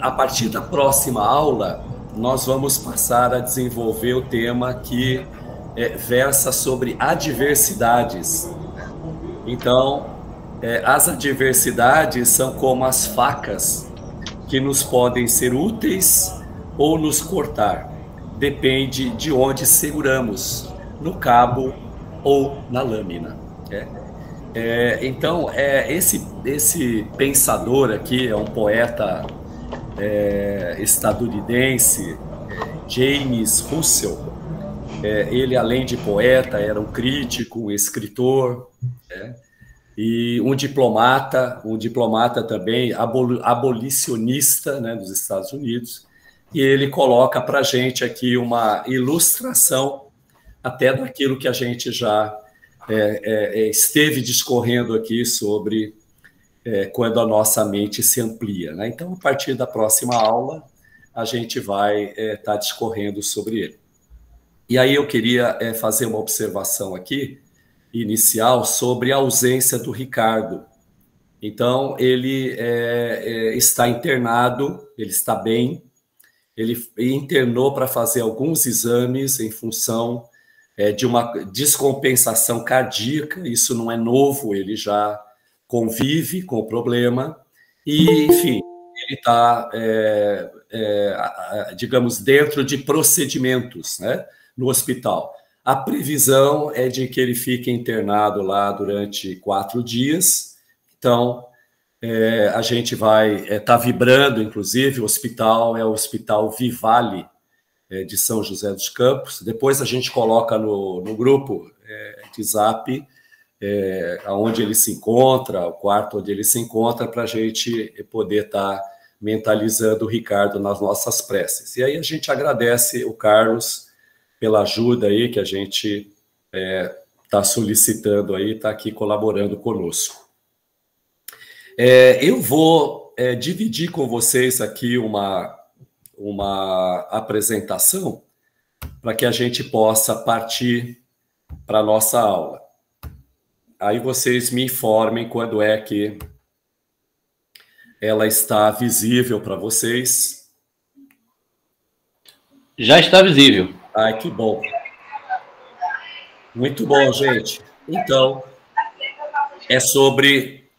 A partir da próxima aula, nós vamos passar a desenvolver o tema que versa sobre adversidades. Então, as adversidades são como as facas que nos podem ser úteis ou nos cortar. Depende de onde seguramos, no cabo ou na lâmina. Então, esse pensador aqui é um poeta estadunidense, James Russell. Ele, além de poeta, era um crítico, um escritor, e um diplomata também, abolicionista, né, dos Estados Unidos. E ele coloca para a gente aqui uma ilustração até daquilo que a gente já esteve discorrendo aqui sobre quando a nossa mente se amplia, né? Então, a partir da próxima aula, a gente vai estar discorrendo sobre ele. E aí eu queria fazer uma observação aqui, inicial, sobre a ausência do Ricardo. Então, ele está internado, ele está bem, ele internou para fazer alguns exames em função de uma descompensação cardíaca. Isso não é novo, ele já convive com o problema, e, enfim, ele está, digamos, dentro de procedimentos, né, no hospital. A previsão é de que ele fique internado lá durante 4 dias, então a gente vai estar vibrando, inclusive, o hospital é o Hospital Vivale de São José dos Campos. Depois a gente coloca no grupo de Zap onde ele se encontra, o quarto onde ele se encontra, para a gente poder estar mentalizando o Ricardo nas nossas preces. E aí a gente agradece o Carlos pela ajuda aí que a gente está solicitando aí, está aqui colaborando conosco. Eu vou dividir com vocês aqui uma apresentação para que a gente possa partir para a nossa aula. Aí vocês me informem quando é que ela está visível para vocês. Já está visível. Ai, que bom. Muito bom, gente. Então, é sobre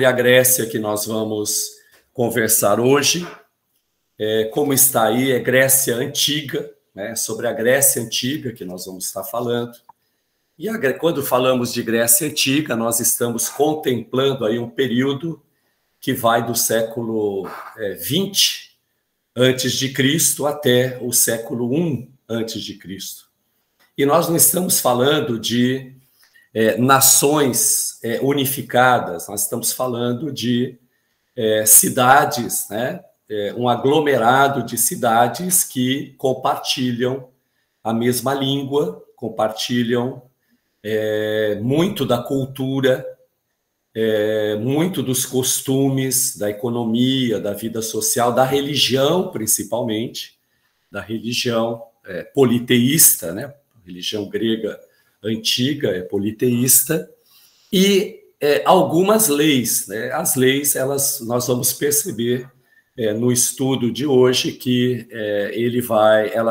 a Grécia que nós vamos conversar hoje. Como está aí, é Grécia Antiga, né? Sobre a Grécia Antiga que nós vamos estar falando. E quando falamos de Grécia Antiga, nós estamos contemplando aí um período que vai do século 20 antes de Cristo até o século 1 antes de Cristo. E nós não estamos falando de nações unificadas, nós estamos falando de cidades, né? Um aglomerado de cidades que compartilham a mesma língua, compartilham muito da cultura, muito dos costumes, da economia, da vida social, da religião, principalmente, da religião politeísta, né? A religião grega antiga é politeísta, e algumas leis, né? As leis, nós vamos perceber no estudo de hoje que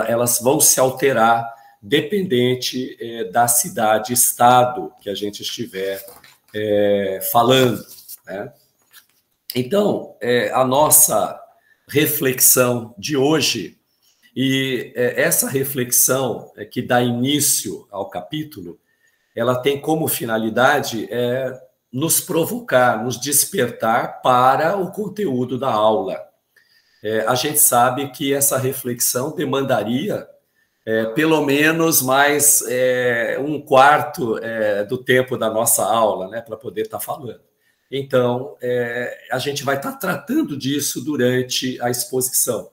elas vão se alterar dependente da cidade-estado que a gente estiver falando, né? Então, a nossa reflexão de hoje, e essa reflexão que dá início ao capítulo, ela tem como finalidade nos provocar, nos despertar para o conteúdo da aula. A gente sabe que essa reflexão demandaria pelo menos mais 1/4 do tempo da nossa aula, né, para poder estar falando. Então, a gente vai estar tratando disso durante a exposição.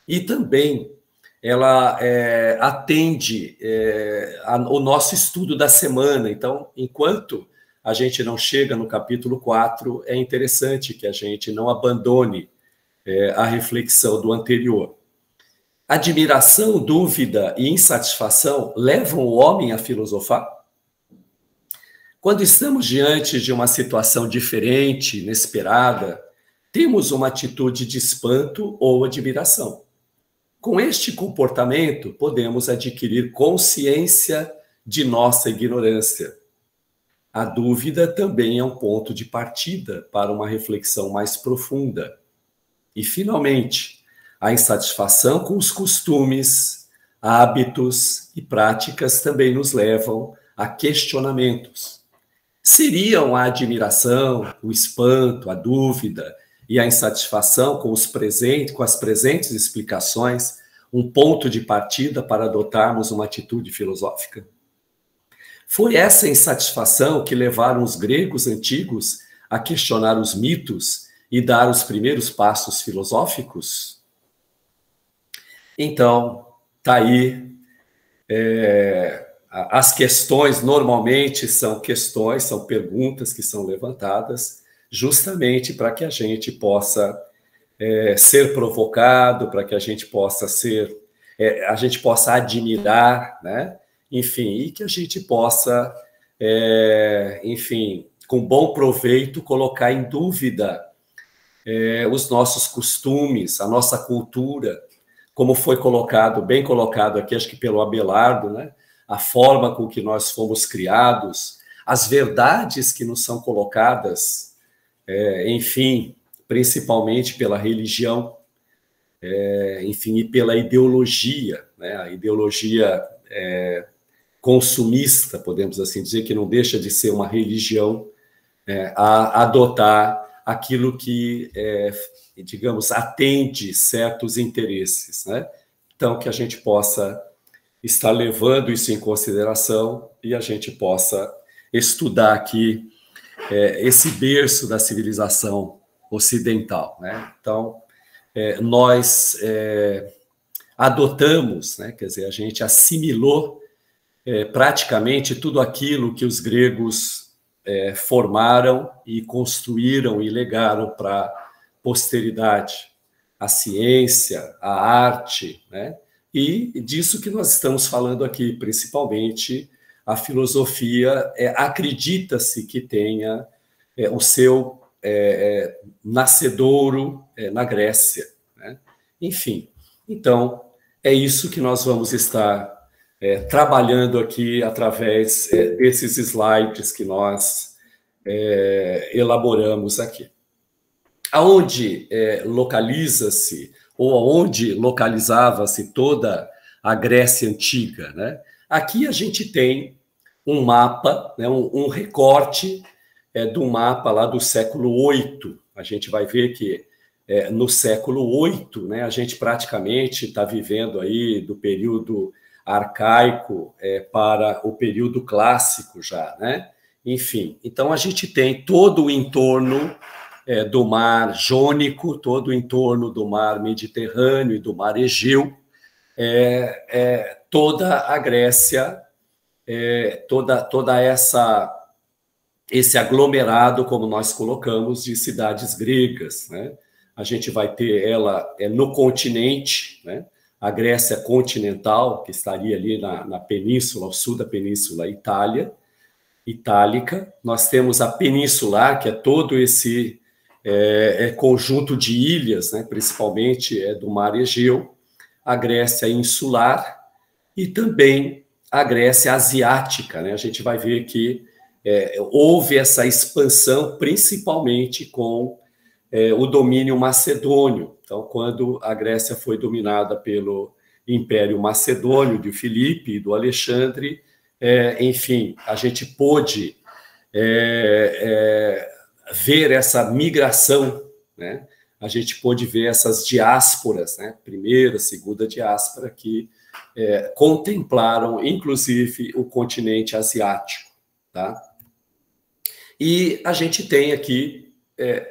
E também ela atende o nosso estudo da semana. Então, enquanto a gente não chega no capítulo 4, é interessante que a gente não abandone a reflexão do anterior. Admiração, dúvida e insatisfação levam o homem a filosofar? Quando estamos diante de uma situação diferente, inesperada, temos uma atitude de espanto ou admiração. Com este comportamento, podemos adquirir consciência de nossa ignorância. A dúvida também é um ponto de partida para uma reflexão mais profunda. E, finalmente, a insatisfação com os costumes, hábitos e práticas também nos levam a questionamentos. Seriam a admiração, o espanto, a dúvida e a insatisfação com as presentes explicações um ponto de partida para adotarmos uma atitude filosófica? Foi essa insatisfação que levaram os gregos antigos a questionar os mitos e dar os primeiros passos filosóficos? Então, está aí. As questões normalmente são perguntas que são levantadas justamente para que a gente possa ser provocado, para que a gente possa admirar, né? Enfim, e que a gente possa, enfim, com bom proveito, colocar em dúvida os nossos costumes, a nossa cultura, como foi bem colocado aqui, acho que pelo Abelardo, né? A forma com que nós fomos criados, as verdades que nos são colocadas, enfim, principalmente pela religião, enfim, e pela ideologia, né? A ideologia consumista, podemos assim dizer, que não deixa de ser uma religião, a adotar aquilo que, digamos, atende certos interesses, né? Então, que a gente possa estar levando isso em consideração e a gente possa estudar aqui esse berço da civilização ocidental, né? Então, nós adotamos, né? Quer dizer, a gente assimilou praticamente tudo aquilo que os gregos formaram e construíram e legaram para a posteridade, a ciência, a arte, né? E disso que nós estamos falando aqui, principalmente a filosofia, acredita-se que tenha o seu nascedouro na Grécia, né? Enfim, então é isso que nós vamos estar trabalhando aqui através desses slides que nós elaboramos aqui. Aonde localiza-se, ou aonde localizava-se toda a Grécia Antiga, né? Aqui a gente tem um mapa, né, um recorte do mapa lá do século VIII. A gente vai ver que no século VIII, né, a gente praticamente está vivendo aí do período arcaico para o período clássico já, né? Enfim, então a gente tem todo o entorno do mar Jônico, todo o entorno do mar Mediterrâneo e do mar Egeu, toda a Grécia, toda esse aglomerado, como nós colocamos, de cidades gregas, né? A gente vai ter ela no continente, né? A Grécia continental, que estaria ali na península, ao sul da península itálica. Nós temos a peninsular, que é todo esse conjunto de ilhas, né? Principalmente do mar Egeu, a Grécia insular e também a Grécia asiática, né? A gente vai ver que houve essa expansão principalmente com o domínio macedônio. Então, quando a Grécia foi dominada pelo Império Macedônio, de Filipe e do Alexandre, enfim, a gente pôde ver essa migração, né? A gente pôde ver essas diásporas, né? Primeira, segunda diáspora, que contemplaram, inclusive, o continente asiático, tá? E a gente tem aqui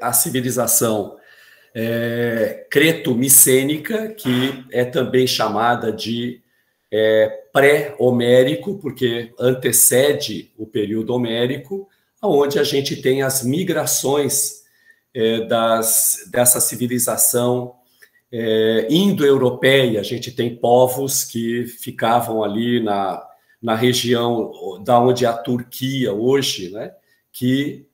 a civilização creto-micênica, que é também chamada de pré-homérico, porque antecede o período homérico, onde a gente tem as migrações dessa civilização indo-europeia. A gente tem povos que ficavam ali na região da onde é a Turquia hoje, né? Que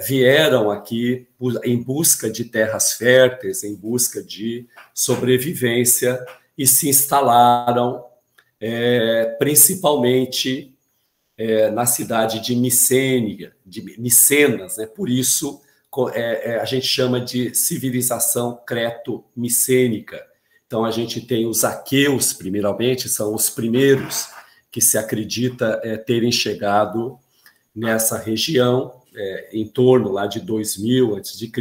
vieram aqui em busca de terras férteis, em busca de sobrevivência, e se instalaram principalmente na cidade de Micenas, né? Por isso a gente chama de civilização creto-micênica. Então, a gente tem os aqueus, primeiramente, são os primeiros que se acredita terem chegado nessa região, em torno lá de 2000 a.C.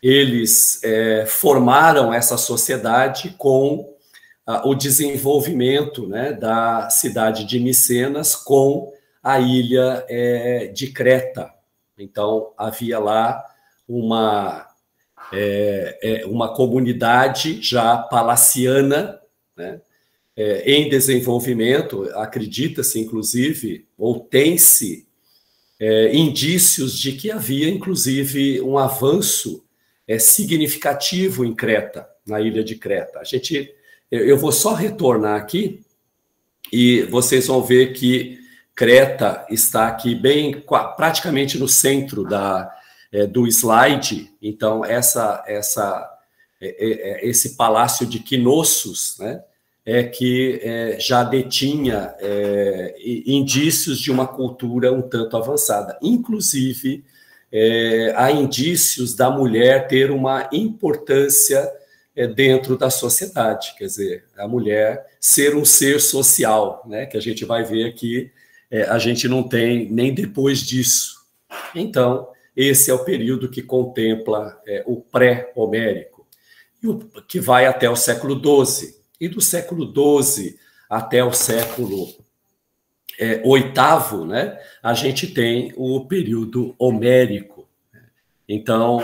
Eles formaram essa sociedade com o desenvolvimento, né, da cidade de Micenas com a ilha de Creta. Então, havia lá uma comunidade já palaciana, né, em desenvolvimento, acredita-se, inclusive, ou tem-se indícios de que havia, inclusive, um avanço significativo em Creta, na ilha de Creta. Eu vou só retornar aqui e vocês vão ver que Creta está aqui bem, praticamente no centro do slide. Então, esse palácio de Knossos, né, que já detinha indícios de uma cultura um tanto avançada. Inclusive, há indícios da mulher ter uma importância dentro da sociedade, quer dizer, a mulher ser um ser social, né, que a gente vai ver aqui, a gente não tem nem depois disso. Então, esse é o período que contempla o pré-homérico, que vai até o século XII. E do século XII até o século VIII, né, a gente tem o período homérico. Então,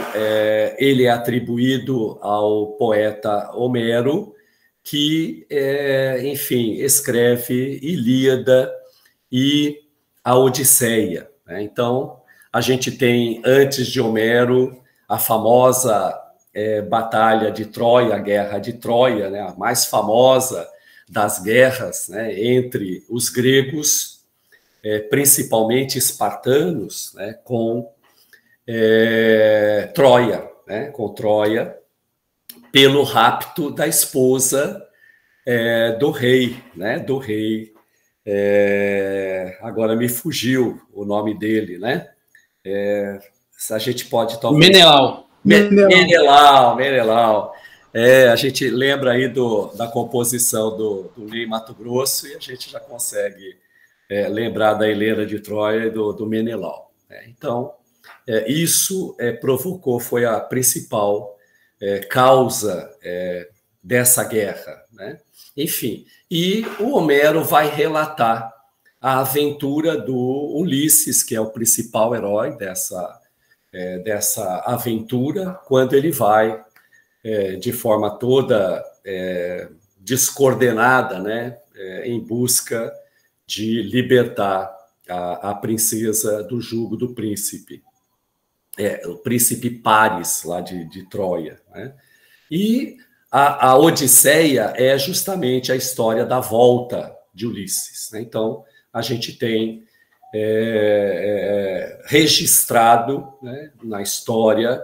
ele é atribuído ao poeta Homero, que, enfim, escreve Ilíada e a Odisseia, né? Então, a gente tem, antes de Homero, a famosa Batalha de Troia, a Guerra de Troia, né? A mais famosa das guerras, né, entre os gregos, principalmente espartanos, né, com Troia, né, com Troia, pelo rapto da esposa do rei, né, do rei. Agora me fugiu o nome dele, né? A gente pode talvez... Menelau. A gente lembra aí da composição do Ney Matogrosso e a gente já consegue lembrar da Helena de Troia e do Menelau. Então, isso provocou, foi a principal causa dessa guerra, né? Enfim, e o Homero vai relatar a aventura do Ulisses, que é o principal herói dessa aventura, quando ele vai, de forma toda descoordenada, né, em busca de libertar a princesa do jugo do príncipe, o príncipe Paris, lá de Troia, né? E a Odisseia é justamente a história da volta de Ulisses, né? Então, a gente tem registrado, né, na história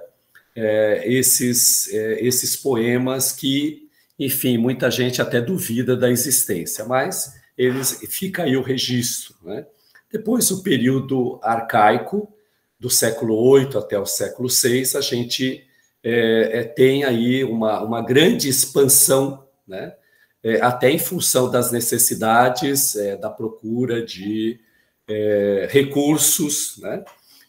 esses poemas que, enfim, muita gente até duvida da existência, mas fica aí o registro, né? Depois, o período arcaico, do século VIII até o século VI, a gente tem aí uma grande expansão, né? Até em função das necessidades da procura de recursos, né?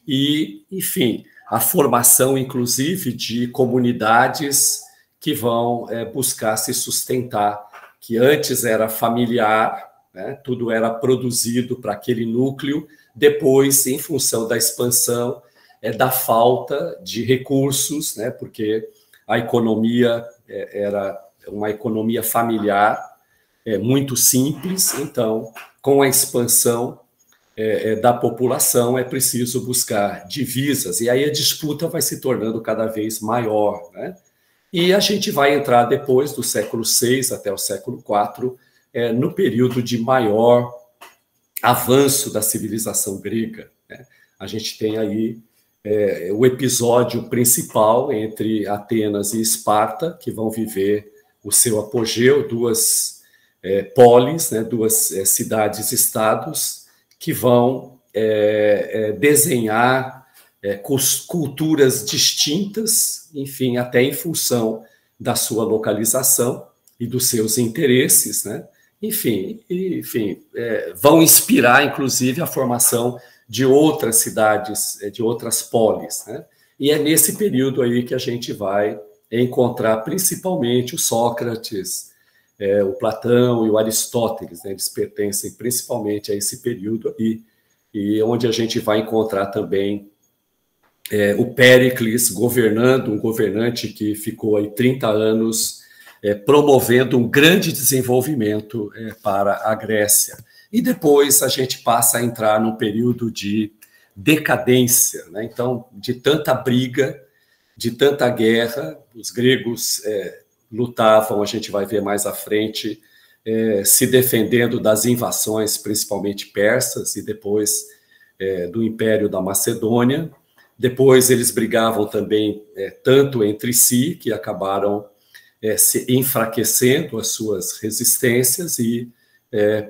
E, enfim, a formação, inclusive, de comunidades que vão buscar se sustentar, que antes era familiar, né? Tudo era produzido para aquele núcleo, depois, em função da expansão, da falta de recursos, né? Porque a economia era uma economia familiar, muito simples, então, com a expansão da população, é preciso buscar divisas, e aí a disputa vai se tornando cada vez maior, né? E a gente vai entrar depois do século VI até o século IV, no período de maior avanço da civilização grega, né? a gente tem aí o episódio principal entre Atenas e Esparta, que vão viver o seu apogeu, duas polis, né, duas cidades-estados, que vão desenhar culturas distintas, enfim, até em função da sua localização e dos seus interesses, né? Enfim, vão inspirar, inclusive, a formação de outras cidades, de outras polis, né? E é nesse período aí que a gente vai encontrar principalmente o Sócrates, o Platão e o Aristóteles, né? Eles pertencem principalmente a esse período aí, e onde a gente vai encontrar também o Péricles governando, um governante que ficou aí 30 anos promovendo um grande desenvolvimento para a Grécia. E depois a gente passa a entrar num período de decadência, né? Então, de tanta briga, de tanta guerra, os gregos lutavam, a gente vai ver mais à frente, se defendendo das invasões, principalmente persas, e depois do Império da Macedônia. Depois eles brigavam também tanto entre si, que acabaram se enfraquecendo as suas resistências e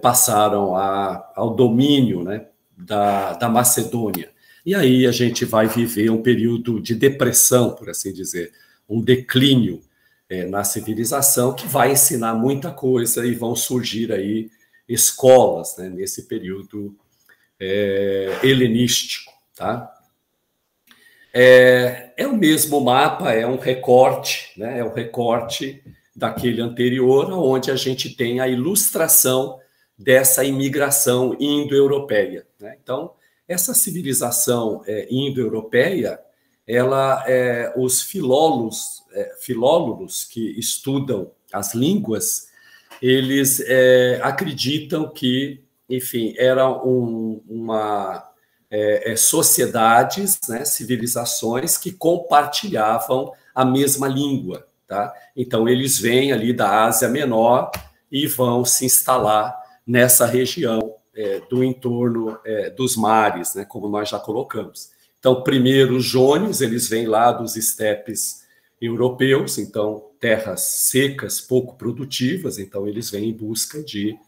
passaram ao domínio, né, da Macedônia. E aí a gente vai viver um período de depressão, por assim dizer, um declínio na civilização, que vai ensinar muita coisa, e vão surgir aí escolas, né, nesse período helenístico, tá? É o mesmo mapa, é um recorte, né? É um recorte daquele anterior, onde a gente tem a ilustração dessa imigração indo-europeia, né? Então, essa civilização indo-europeia, os filólogos que estudam as línguas, eles acreditam que, enfim, era sociedades, né, civilizações que compartilhavam a mesma língua, tá? Então, eles vêm ali da Ásia Menor e vão se instalar nessa região do entorno dos mares, né, como nós já colocamos. Então, primeiro, os jônios, eles vêm lá dos estepes europeus, então, terras secas, pouco produtivas, então, eles vêm em busca de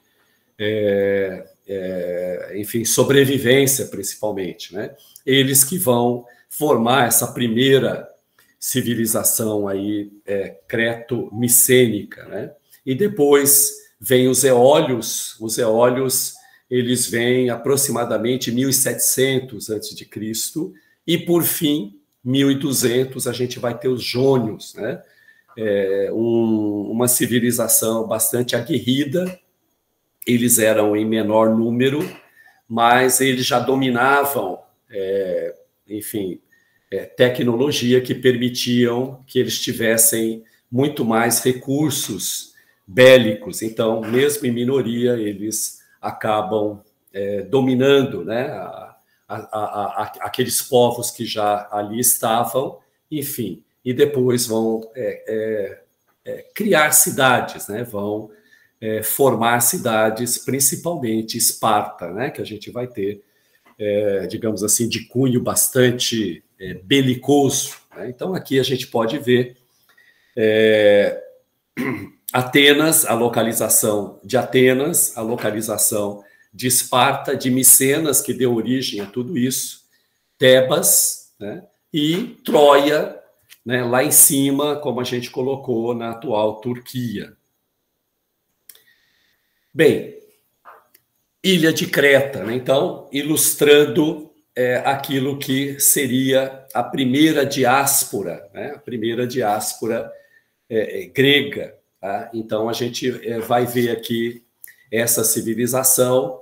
enfim, sobrevivência, principalmente, né? Eles que vão formar essa primeira civilização aí creto-micênica, né? E depois vem os eólios. Os eólios, eles vêm aproximadamente 1700 a.C., e por fim, 1200, a gente vai ter os jônios, né? Uma civilização bastante aguerrida. Eles eram em menor número, mas eles já dominavam, enfim, tecnologia que permitiam que eles tivessem muito mais recursos bélicos. Então, mesmo em minoria, eles acabam dominando, né, aqueles povos que já ali estavam, enfim, e depois vão criar cidades, né, vão formar cidades, principalmente Esparta, né, que a gente vai ter, digamos assim, de cunho bastante belicoso, né? Então, aqui a gente pode ver Atenas, a localização de Atenas, a localização de Esparta, de Micenas, que deu origem a tudo isso, Tebas, né, e Troia, né, lá em cima, como a gente colocou na atual Turquia. Bem, Ilha de Creta, né? Então, ilustrando aquilo que seria a primeira diáspora, né? A primeira diáspora grega. Tá? Então, a gente vai ver aqui essa civilização,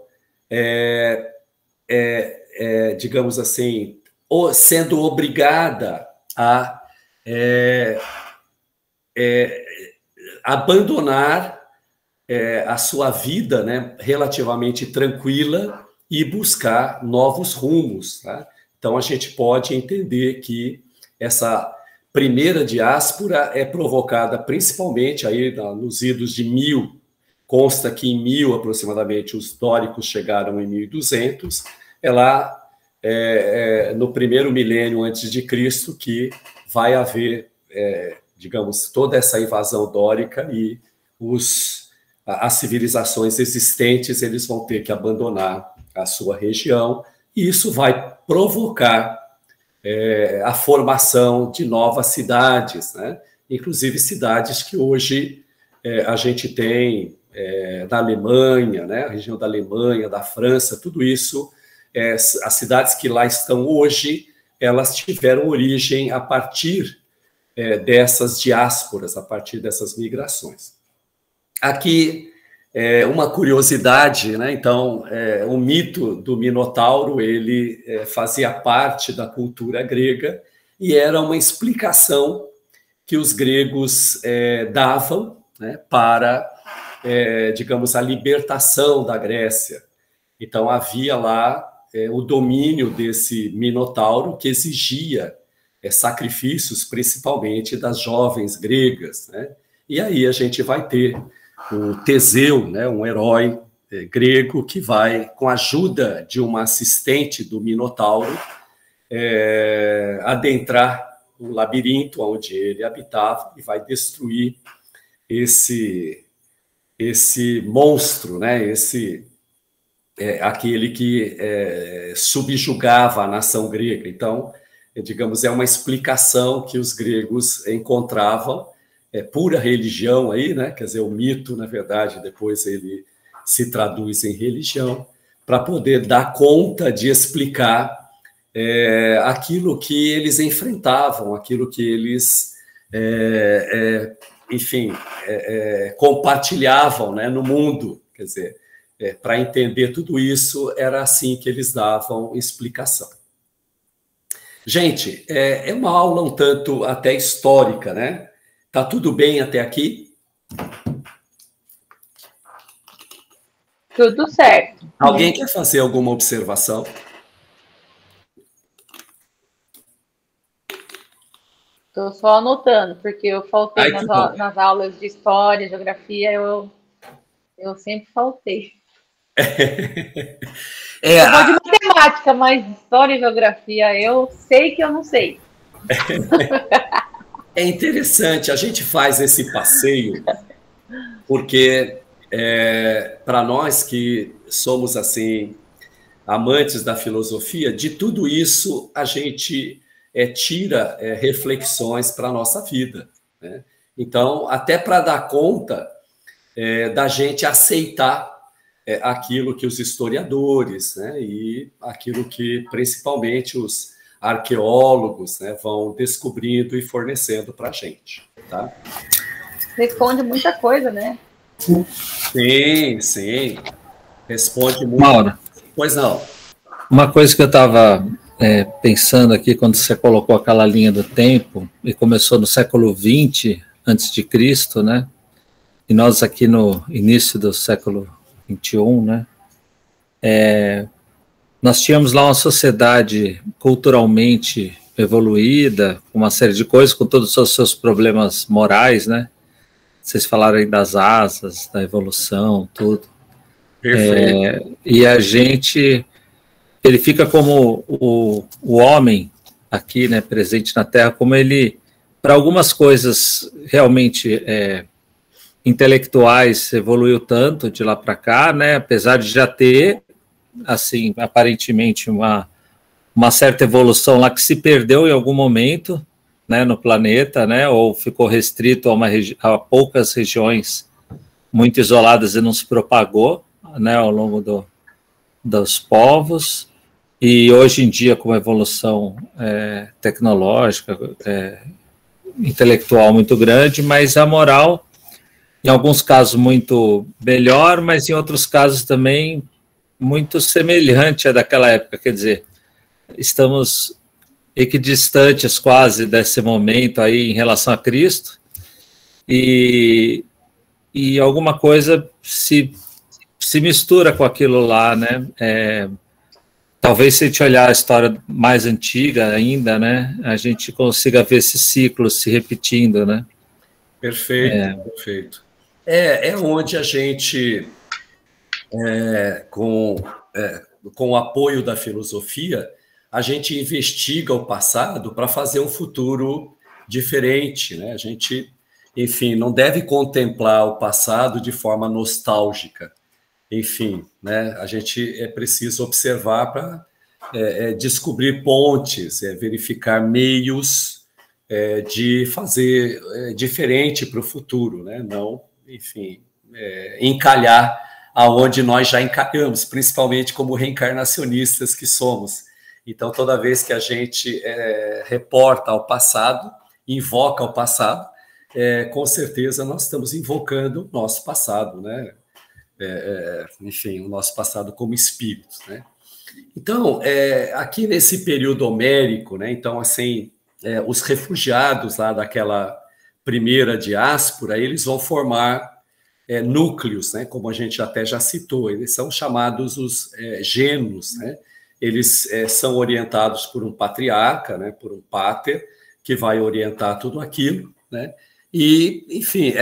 digamos assim, sendo obrigada a abandonar a sua vida, né, relativamente tranquila, e buscar novos rumos. Tá? Então, a gente pode entender que essa primeira diáspora é provocada principalmente aí nos idos de 1000. Consta que em 1000, aproximadamente, os dóricos chegaram em 1200. Ela no primeiro milênio antes de Cristo, que vai haver, digamos, toda essa invasão dórica e as civilizações existentes eles vão ter que abandonar a sua região, e isso vai provocar a formação de novas cidades, né? Inclusive cidades que hoje a gente tem na Alemanha, né? A região da Alemanha, da França, tudo isso, as cidades que lá estão hoje, elas tiveram origem a partir dessas diásporas, a partir dessas migrações. Aqui, uma curiosidade, né? Então, o mito do Minotauro, ele fazia parte da cultura grega e era uma explicação que os gregos davam, né, para, digamos, a libertação da Grécia. Então, havia lá o domínio desse Minotauro que exigia sacrifícios, principalmente das jovens gregas, né? E aí a gente vai ter o Teseu, né, um herói grego que vai, com a ajuda de uma assistente do Minotauro, adentrar o labirinto onde ele habitava e vai destruir esse monstro, né, aquele que subjugava a nação grega. Então, digamos, é uma explicação que os gregos encontravam, pura religião aí, né? Quer dizer, o mito, na verdade, depois ele se traduz em religião, para poder dar conta de explicar aquilo que eles enfrentavam, aquilo que eles, enfim, compartilhavam, né, no mundo. Quer dizer, para entender tudo isso, era assim que eles davam explicação. Gente, é uma aula um tanto até histórica, né? Tá tudo bem até aqui? Tudo certo. Alguém quer fazer alguma observação? Estou só anotando, porque eu faltei nas aulas de história, geografia, eu sempre faltei. Eu vou de matemática, mas história e geografia eu sei que eu não sei. É interessante, a gente faz esse passeio porque para nós que somos assim amantes da filosofia, de tudo isso a gente tira reflexões para a nossa vida, né? Então, até para dar conta da gente aceitar aquilo que os historiadores, né, e aquilo que principalmente os arqueólogos, né, vão descobrindo e fornecendo para a gente. Tá? Responde muita coisa, né? Sim, sim. Responde muito. Mauro, Pois não. Uma coisa que eu estava pensando aqui, quando você colocou aquela linha do tempo, e começou no século XX a.C., né? E nós aqui no início do século XXI, né? Nós tínhamos lá uma sociedade culturalmente evoluída, com uma série de coisas, com todos os seus problemas morais, né? Vocês falaram aí das asas, da evolução, tudo. Perfeito. E a gente, ele fica como o homem aqui, né, presente na Terra, como ele, para algumas coisas realmente intelectuais, evoluiu tanto de lá para cá, né, apesar de já ter, assim, aparentemente uma certa evolução lá que se perdeu em algum momento, né, no planeta, né, ou ficou restrito a poucas regiões muito isoladas e não se propagou, né, ao longo dos povos. E hoje em dia, com a evolução tecnológica, intelectual muito grande, mas a moral, em alguns casos, muito melhor, mas em outros casos também muito semelhante à daquela época. Quer dizer, estamos equidistantes quase desse momento aí em relação a Cristo, e alguma coisa se mistura com aquilo lá, né? Talvez se a gente olhar a história mais antiga ainda, né, a gente consiga ver esse ciclo se repetindo, né? Perfeito, perfeito. É onde a gente, com o apoio da filosofia, a gente investiga o passado para fazer um futuro diferente, né? A gente, enfim, não deve contemplar o passado de forma nostálgica. Enfim, né? A gente é preciso observar para descobrir pontes, verificar meios de fazer diferente para o futuro, né? Não, enfim, encalhar aonde nós já encalhamos, principalmente como reencarnacionistas que somos. Então, toda vez que a gente reporta ao passado, invoca o passado, com certeza nós estamos invocando o nosso passado, né? Enfim, o nosso passado como espíritos, né? Então, aqui nesse período homérico, né? Então, assim, os refugiados lá daquela primeira diáspora, eles vão formar núcleos, né? Como a gente até já citou, eles são chamados os genos, né? Eles são orientados por um patriarca, né? Por um pater, que vai orientar tudo aquilo, né? E, enfim,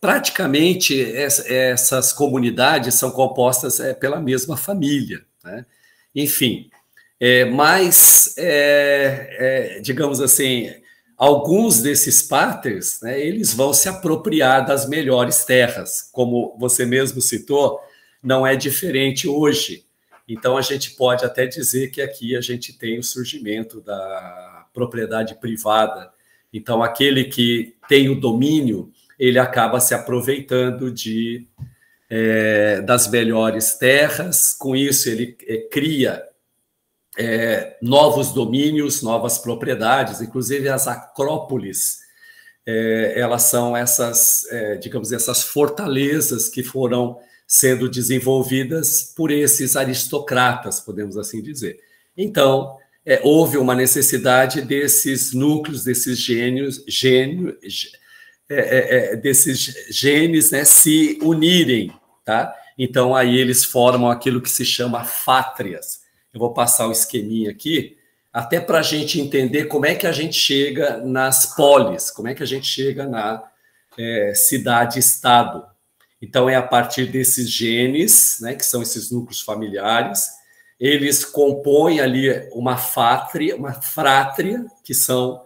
praticamente essas comunidades são compostas pela mesma família, né? Enfim, mas, digamos assim, alguns desses paters, né, eles vão se apropriar das melhores terras, como você mesmo citou, não é diferente hoje. Então, a gente pode até dizer que aqui a gente tem o surgimento da propriedade privada. Então, aquele que tem o domínio, ele acaba se aproveitando das melhores terras, com isso ele cria novos domínios, novas propriedades, inclusive as acrópolis, elas são essas, digamos, essas fortalezas que foram sendo desenvolvidas por esses aristocratas, podemos assim dizer. Então, houve uma necessidade desses núcleos, desses desses genes, né, se unirem, tá? Então, aí eles formam aquilo que se chama fátrias. Eu vou passar o esqueminha aqui, até para a gente entender como é que a gente chega nas polis, como é que a gente chega na cidade-estado. Então, é a partir desses genes, né, que são esses núcleos familiares, eles compõem ali uma frátria, que são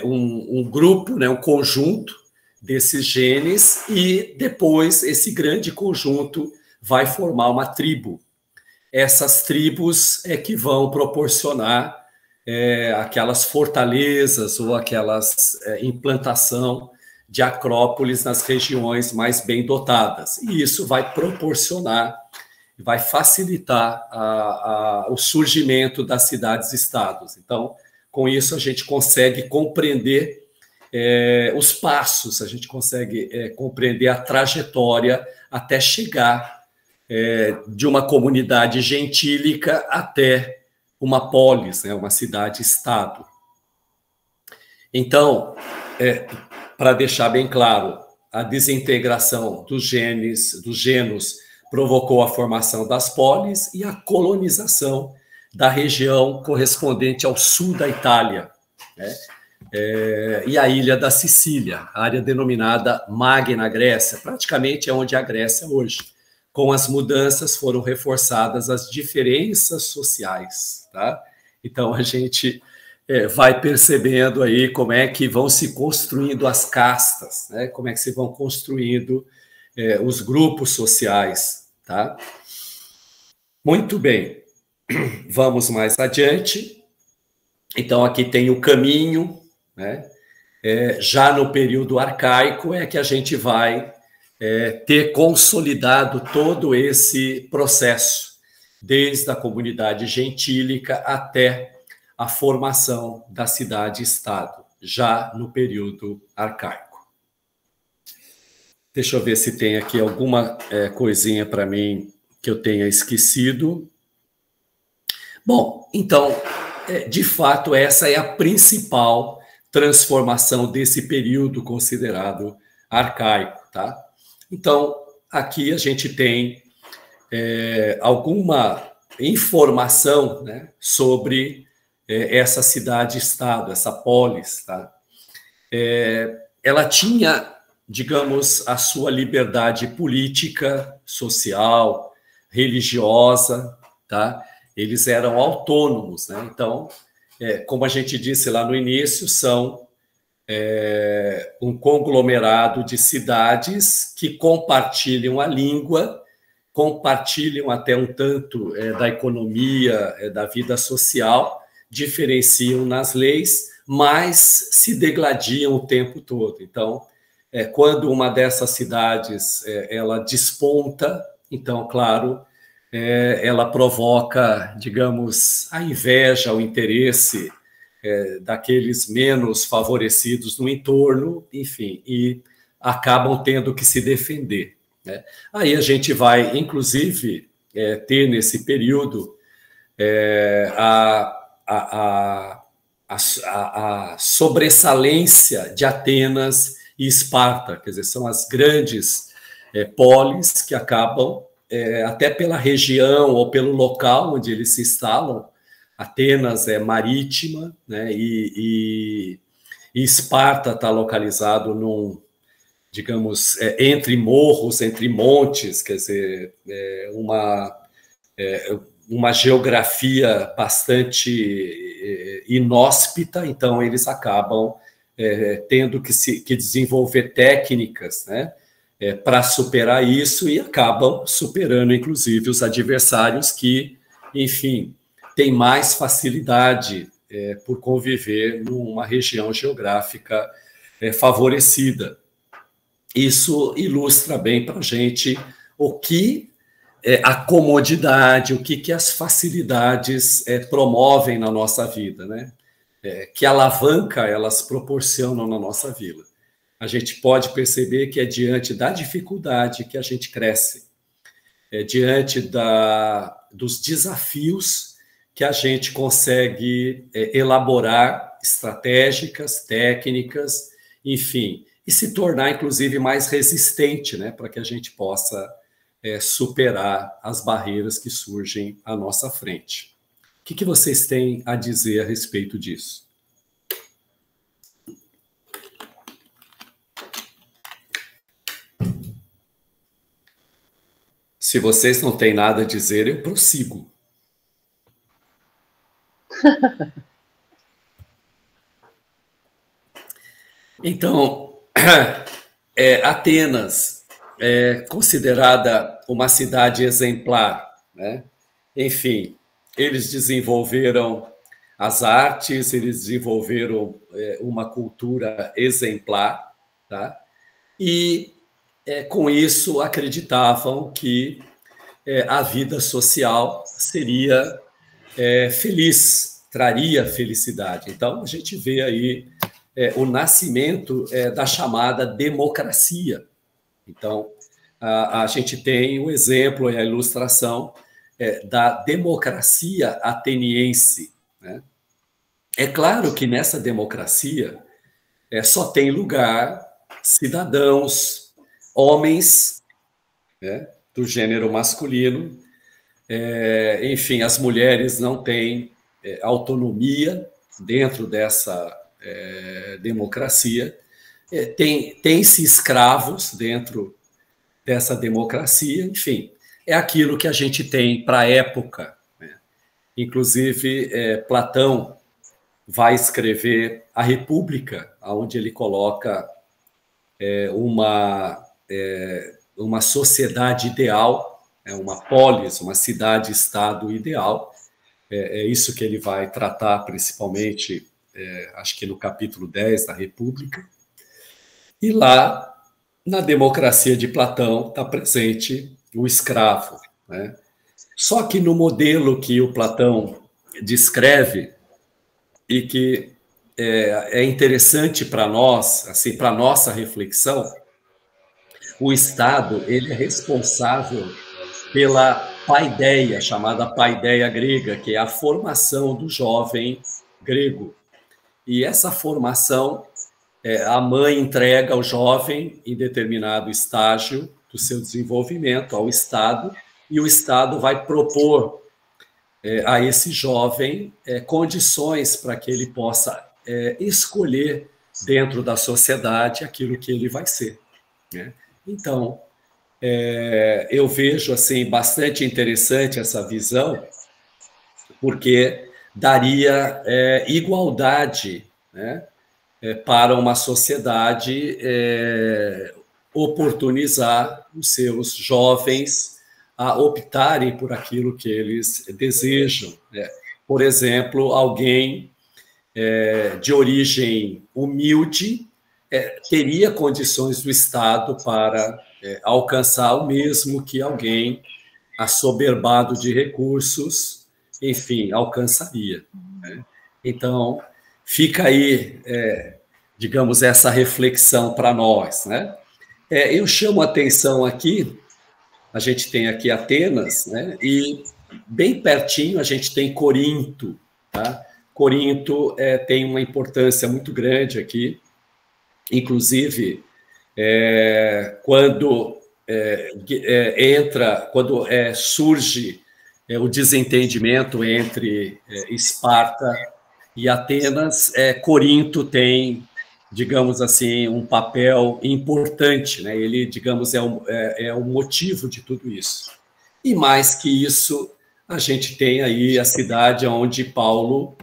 um grupo, né, um conjunto desses genes, e depois esse grande conjunto vai formar uma tribo. Essas tribos que vão proporcionar aquelas fortalezas ou aquelas implantação de acrópolis nas regiões mais bem dotadas. E isso vai proporcionar, vai facilitar o surgimento das cidades-estados. Então, com isso, a gente consegue compreender os passos, a gente consegue compreender a trajetória até chegar de uma comunidade gentílica até uma polis, né, uma cidade-estado. Então, para deixar bem claro, a desintegração dos genos provocou a formação das polis e a colonização da região correspondente ao sul da Itália, né? E a ilha da Sicília, a área denominada Magna Grécia, praticamente é onde é a Grécia hoje. Com as mudanças foram reforçadas as diferenças sociais, tá? Então a gente vai percebendo aí como é que vão se construindo as castas, né? Como é que se vão construindo os grupos sociais, tá? Muito bem, vamos mais adiante. Então aqui tem o caminho, né? Já no período arcaico é que a gente vai ter consolidado todo esse processo, desde a comunidade gentílica até a formação da cidade-estado, já no período arcaico. Deixa eu ver se tem aqui alguma coisinha para mim que eu tenha esquecido. Bom, então, de fato, essa é a principal transformação desse período considerado arcaico, tá? Então, aqui a gente tem alguma informação, né, sobre essa cidade-estado, essa polis, tá? Ela tinha, digamos, a sua liberdade política, social, religiosa, tá? eles eram autônomos, né? Então, como a gente disse lá no início, são um conglomerado de cidades que compartilham a língua, compartilham até um tanto da economia, da vida social, diferenciam nas leis, mas se degladiam o tempo todo. Então, quando uma dessas cidades ela desponta, então, claro, ela provoca, digamos, a inveja, o interesse daqueles menos favorecidos no entorno, enfim, e acabam tendo que se defender, né? Aí a gente vai, inclusive, ter nesse período a sobressalência de Atenas e Esparta, quer dizer, são as grandes polis que acabam, até pela região ou pelo local onde eles se instalam. Atenas é marítima, né, e Esparta está localizado digamos, entre morros, entre montes, quer dizer, uma geografia bastante inóspita, então eles acabam tendo que desenvolver técnicas, né, para superar isso, e acabam superando, inclusive, os adversários que, enfim, têm mais facilidade por conviver numa região geográfica favorecida. Isso ilustra bem para a gente o que a comodidade, o que as facilidades promovem na nossa vida, né? Que alavanca elas proporcionam na nossa vida. A gente pode perceber que é diante da dificuldade que a gente cresce, diante dos desafios que a gente consegue elaborar estratégicas, técnicas, enfim, e se tornar, inclusive, mais resistente, né, para que a gente possa superar as barreiras que surgem à nossa frente. O que vocês têm a dizer a respeito disso? Se vocês não têm nada a dizer, eu prossigo. Então, Atenas é considerada uma cidade exemplar, né? Enfim, eles desenvolveram as artes, eles desenvolveram uma cultura exemplar, tá? E com isso acreditavam que a vida social seria feliz, traria felicidade. Então, a gente vê aí o nascimento da chamada democracia. Então, a gente tem o exemplo e a ilustração da democracia ateniense, né? É claro que nessa democracia só tem lugar cidadãos, homens, né, do gênero masculino. Enfim, as mulheres não têm autonomia dentro dessa democracia. Tem-se escravos dentro dessa democracia, enfim, é aquilo que a gente tem para a época, né? Inclusive, Platão vai escrever a República, onde ele coloca uma sociedade ideal, uma polis, uma cidade-estado ideal. É isso que ele vai tratar principalmente, acho que no capítulo 10 da República. E lá, na democracia de Platão, está presente o escravo, né? Só que no modelo que o Platão descreve, e que é interessante para nós, assim, para nossa reflexão, o Estado ele é responsável pela paideia, chamada paideia grega, que é a formação do jovem grego. E essa formação, a mãe entrega ao jovem em determinado estágio do seu desenvolvimento ao Estado, e o Estado vai propor a esse jovem condições para que ele possa escolher dentro da sociedade aquilo que ele vai ser, né? Então, eu vejo assim bastante interessante essa visão, porque daria igualdade, né, para uma sociedade oportunizar os seus jovens a optarem por aquilo que eles desejam, né? Por exemplo, alguém de origem humilde teria condições do Estado para alcançar o mesmo que alguém assoberbado de recursos, enfim, alcançaria, né? Então, fica aí, digamos, essa reflexão para nós, né? Eu chamo a atenção aqui, a gente tem aqui Atenas, né? E bem pertinho a gente tem Corinto, tá? Corinto tem uma importância muito grande aqui, inclusive quando quando surge o desentendimento entre Esparta e Atenas, Corinto tem, digamos assim, um papel importante, né? Ele, digamos, é o motivo de tudo isso. E mais que isso, a gente tem aí a cidade onde Paulo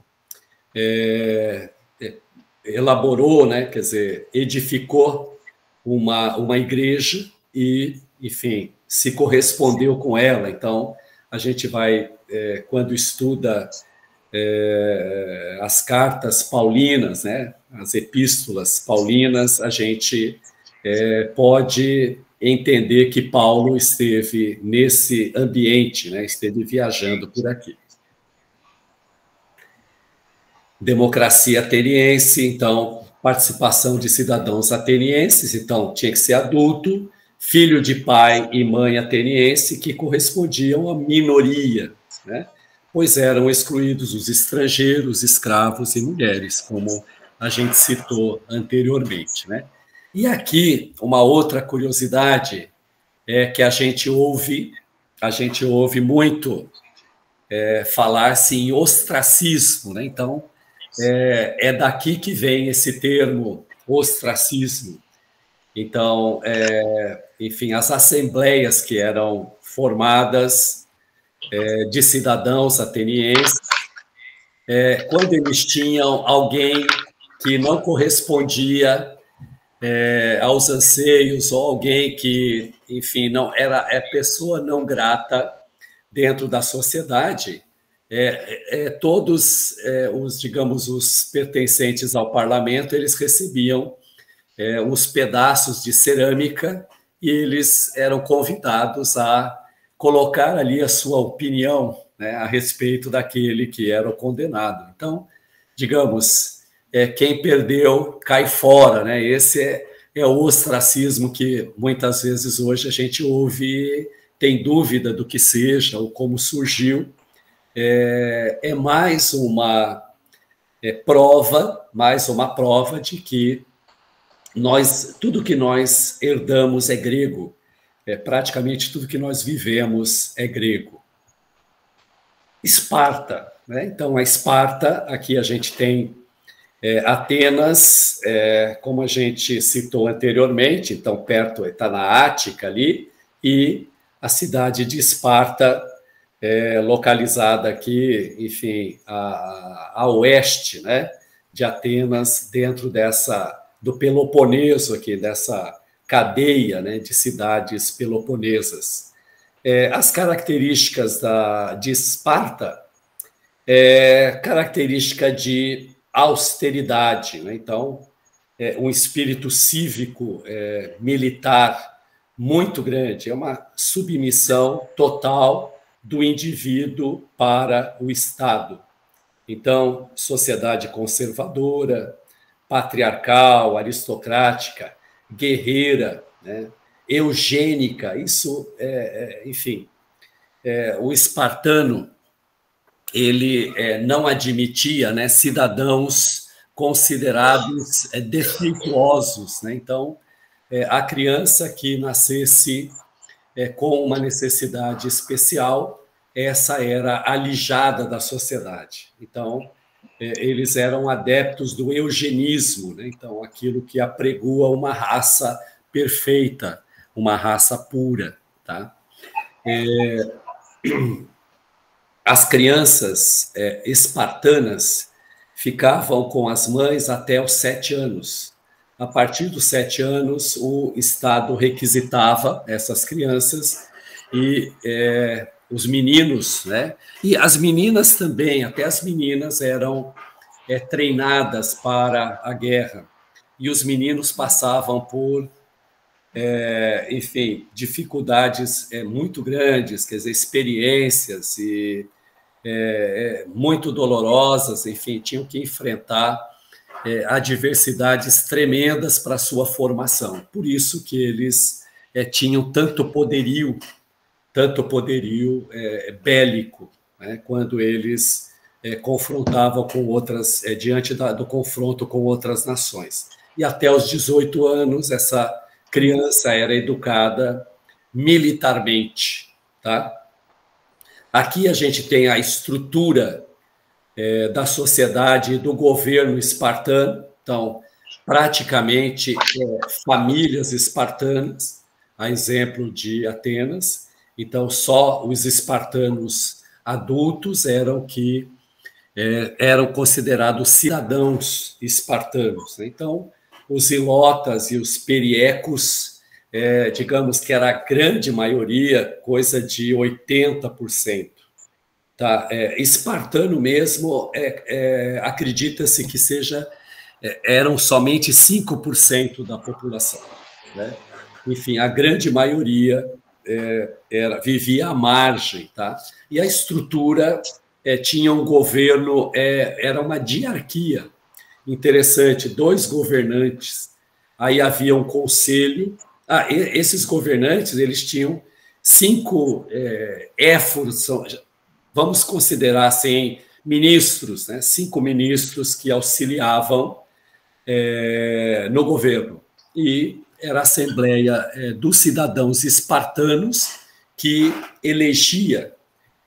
elaborou, né? Quer dizer, edificou uma igreja e, enfim, se correspondeu com ela. Então, a gente vai, quando estuda as cartas paulinas, né, as epístolas paulinas, a gente pode entender que Paulo esteve nesse ambiente, né, esteve viajando por aqui. Democracia ateniense, então, participação de cidadãos atenienses, então, tinha que ser adulto, filho de pai e mãe ateniense, que correspondiam à minoria, né? Pois eram excluídos os estrangeiros, escravos e mulheres, como a gente citou anteriormente, né? E aqui, uma outra curiosidade é que a gente ouve muito falar-se em ostracismo, né? Então, é daqui que vem esse termo ostracismo. Então, enfim, as assembleias que eram formadas de cidadãos atenienses, quando eles tinham alguém que não correspondia aos anseios, ou alguém que, enfim, não era pessoa não grata dentro da sociedade, todos os, digamos, os pertencentes ao parlamento, eles recebiam uns pedaços de cerâmica e eles eram convidados a colocar ali a sua opinião, né, a respeito daquele que era o condenado. Então, digamos, quem perdeu cai fora, né? Esse é o ostracismo que muitas vezes hoje a gente ouve, tem dúvida do que seja ou como surgiu. É mais uma prova de que tudo que nós herdamos é grego, praticamente tudo que nós vivemos é grego. Esparta, né? Então, a Esparta, aqui a gente tem Atenas, como a gente citou anteriormente, então perto, está na Ática ali, e a cidade de Esparta, localizada aqui, enfim, a oeste, né, de Atenas, dentro do Peloponeso aqui, dessa cadeia, né, de cidades peloponesas. As características de Esparta característica de austeridade, né? Então, um espírito cívico militar muito grande, é uma submissão total do indivíduo para o Estado. Então, sociedade conservadora, patriarcal, aristocrática, guerreira, né? Eugênica, isso, enfim, o espartano, ele não admitia, né, cidadãos considerados defeituosos, né? Então, a criança que nascesse com uma necessidade especial, essa era alijada da sociedade. Então, eles eram adeptos do eugenismo, né? Então, aquilo que apregua uma raça perfeita, uma raça pura, tá? as crianças espartanas ficavam com as mães até os 7 anos. A partir dos 7 anos, o Estado requisitava essas crianças e os meninos, né? E as meninas também, até as meninas eram treinadas para a guerra. E os meninos passavam por, enfim, dificuldades muito grandes, quer dizer, experiências e muito dolorosas, enfim, tinham que enfrentar adversidades tremendas para a sua formação. Por isso que eles tinham tanto poderio bélico, né, quando eles confrontavam com outras, diante do confronto com outras nações. E até os 18 anos, essa criança era educada militarmente, tá? Aqui a gente tem a estrutura da sociedade e do governo espartano, então, praticamente famílias espartanas, a exemplo de Atenas. Então, só os espartanos adultos eram considerados cidadãos espartanos. Então, os ilotas e os periecos, digamos que era a grande maioria, coisa de 80%. Tá? Espartano mesmo, acredita-se que eram somente 5% da população, né? Enfim, a grande maioria vivia à margem, tá? E a estrutura tinha um governo, era uma diarquia interessante, 2 governantes, aí havia um conselho. Esses governantes, eles tinham 5 éforos, vamos considerar assim, ministros, né? 5 ministros que auxiliavam no governo. E era a Assembleia dos Cidadãos Espartanos que elegia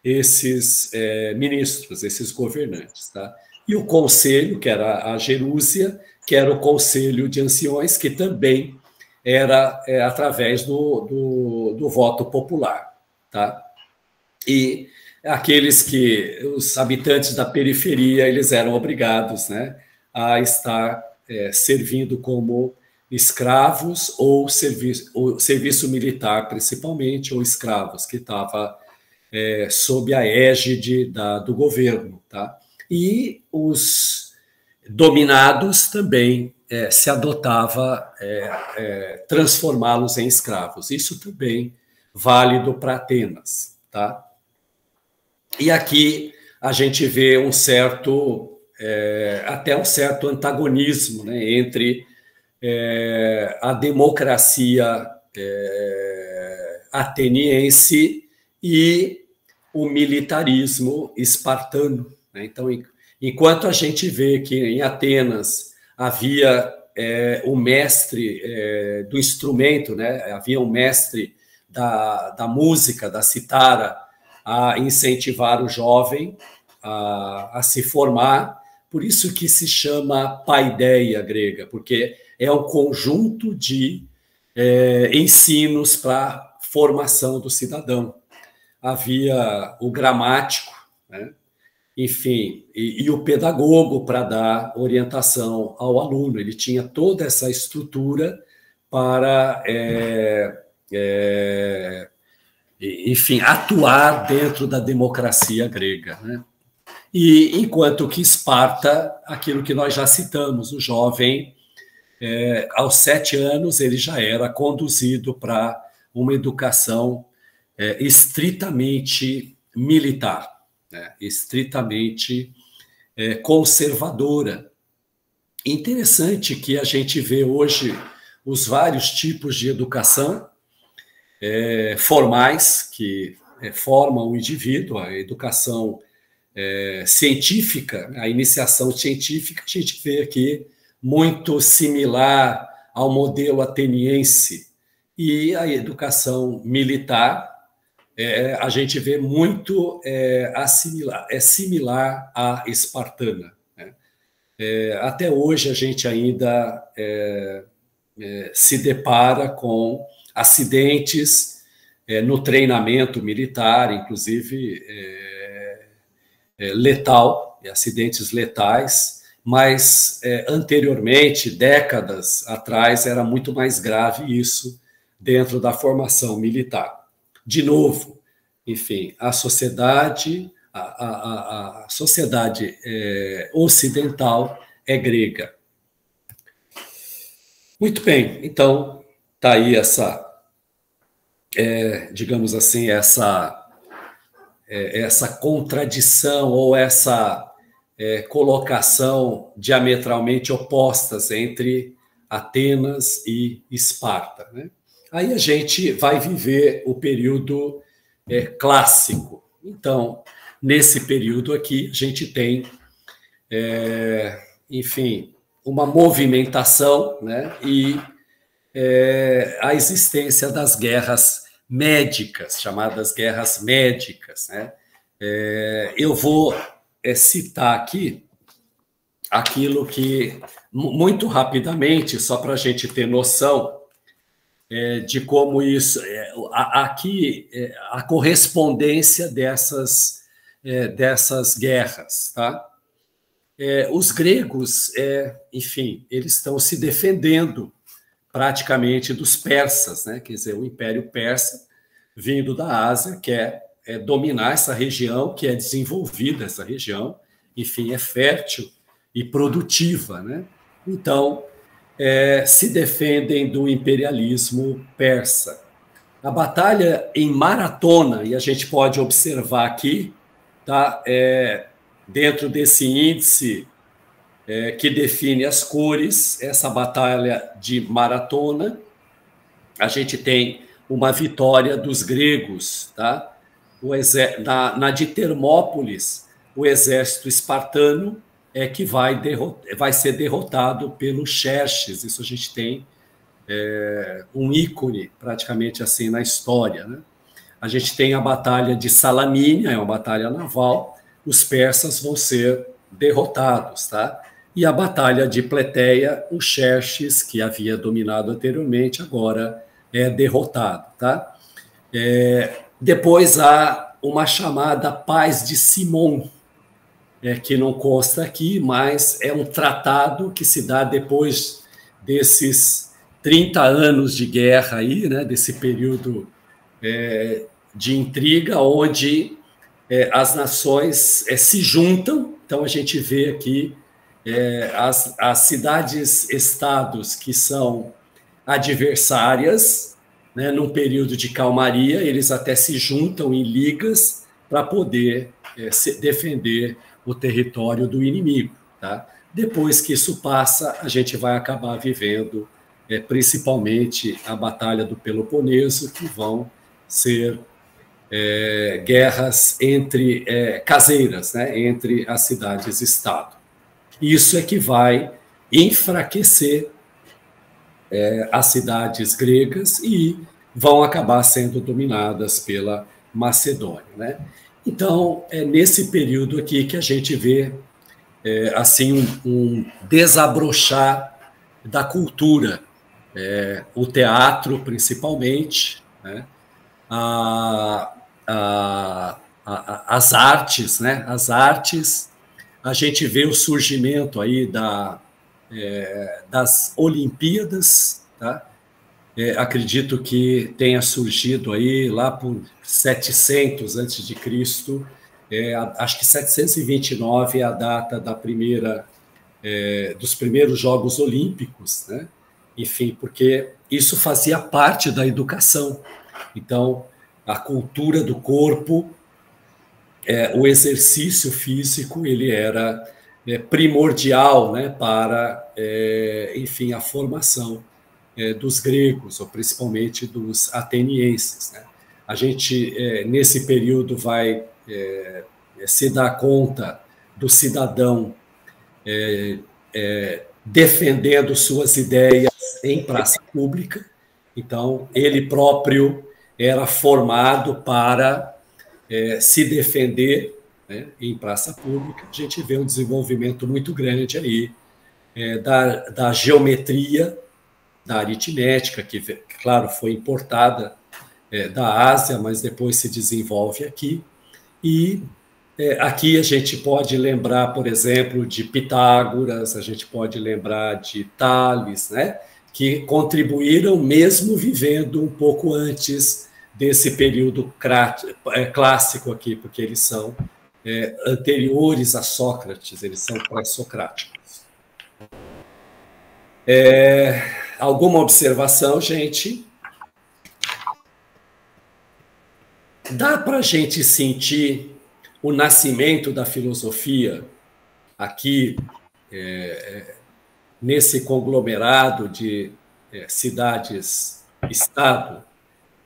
esses ministros, esses governantes. Tá? E o conselho, que era a Gerúsia, que era o conselho de anciões, que também era através do voto popular. Tá? E os habitantes da periferia, eles eram obrigados, né, a estar servindo como escravos ou serviço militar, principalmente, ou escravos, que estava sob a égide do governo. Tá? E os dominados também se adotava transformá-los em escravos. Isso também válido para Atenas. Tá? E aqui a gente vê até um certo antagonismo, né, entre a democracia ateniense e o militarismo espartano. Né? Então, enquanto a gente vê que em Atenas havia o mestre do instrumento, né? Havia um mestre da música, da citara, a incentivar o jovem a se formar, por isso que se chama paideia grega, porque é um conjunto de ensinos para formação do cidadão. Havia o gramático, né? Enfim, e o pedagogo para dar orientação ao aluno. Ele tinha toda essa estrutura para, enfim, atuar dentro da democracia grega, né? E enquanto que Esparta, aquilo que nós já citamos, o jovem, aos 7 anos, ele já era conduzido para uma educação estritamente militar, né? Estritamente conservadora. Interessante que a gente vê hoje os vários tipos de educação formais que formam o indivíduo, a educação científica, a iniciação científica, a gente vê aqui muito similar ao modelo ateniense, e a educação militar a gente vê muito similar à espartana. Né? Até hoje a gente ainda se depara com acidentes no treinamento militar, inclusive letal, acidentes letais, mas anteriormente, décadas atrás, era muito mais grave isso dentro da formação militar. De novo, enfim, a sociedade ocidental é grega. Muito bem, então está aí essa, digamos assim, essa contradição ou essa colocação diametralmente opostas entre Atenas e Esparta, né? Aí a gente vai viver o período clássico. Então, nesse período aqui, a gente tem, enfim, uma movimentação, né, e a existência das guerras médicas, chamadas guerras médicas, né? Eu vou citar aqui aquilo que, muito rapidamente, só para a gente ter noção de como isso, aqui, a correspondência dessas guerras, tá? Os gregos, enfim, eles estão se defendendo praticamente dos persas, né? Quer dizer, o Império Persa, vindo da Ásia, quer dominar essa região, que é desenvolvida, essa região, enfim, é fértil e produtiva, né? Então, se defendem do imperialismo persa. A batalha em Maratona, e a gente pode observar aqui, tá? Dentro desse índice que define as cores, essa batalha de Maratona, a gente tem uma vitória dos gregos, tá? Na de Termópolis, o exército espartano que vai ser derrotado pelo Xerxes. Isso a gente tem um ícone praticamente assim na história, né? A gente tem a batalha de Salamínia, é uma batalha naval, os persas vão ser derrotados, tá? E a batalha de Pleteia, o Xerxes, que havia dominado anteriormente, agora é derrotado, tá? Depois há uma chamada Paz de Simon, que não consta aqui, mas é um tratado que se dá depois desses 30 anos de guerra aí, né, desse período de intriga, onde as nações se juntam. Então, a gente vê aqui as cidades-estados que são adversárias, né, num período de calmaria, eles até se juntam em ligas para poder defender o território do inimigo, tá? Depois que isso passa, a gente vai acabar vivendo principalmente a Batalha do Peloponeso, que vão ser guerras caseiras, né, entre as cidades-estado. Isso é que vai enfraquecer as cidades gregas e vão acabar sendo dominadas pela Macedônia, né? Então, é nesse período aqui que a gente vê assim um desabrochar da cultura, o teatro principalmente, né? As artes, né? As artes, a gente vê o surgimento aí das Olimpíadas, tá? Acredito que tenha surgido aí lá por 700 antes de Cristo, acho que 729 é a data dos primeiros Jogos Olímpicos, né? Enfim, porque isso fazia parte da educação. Então, a cultura do corpo, o exercício físico, ele era primordial, né, para, enfim, a formação dos gregos, ou principalmente dos atenienses, né? A gente, nesse período, vai se dar conta do cidadão defendendo suas ideias em praça pública. Então, ele próprio era formado para se defender, né, em praça pública. A gente vê um desenvolvimento muito grande aí da geometria, da aritmética, que, claro, foi importada da Ásia, mas depois se desenvolve aqui, e Aqui a gente pode lembrar, por exemplo, de Pitágoras, a gente pode lembrar de Tales, né, que contribuíram mesmo vivendo um pouco antes desse período clássico aqui, porque eles são anteriores a Sócrates, eles são pré-socráticos. Alguma observação, gente? Dá para a gente sentir o nascimento da filosofia aqui, nesse conglomerado de cidades-estado?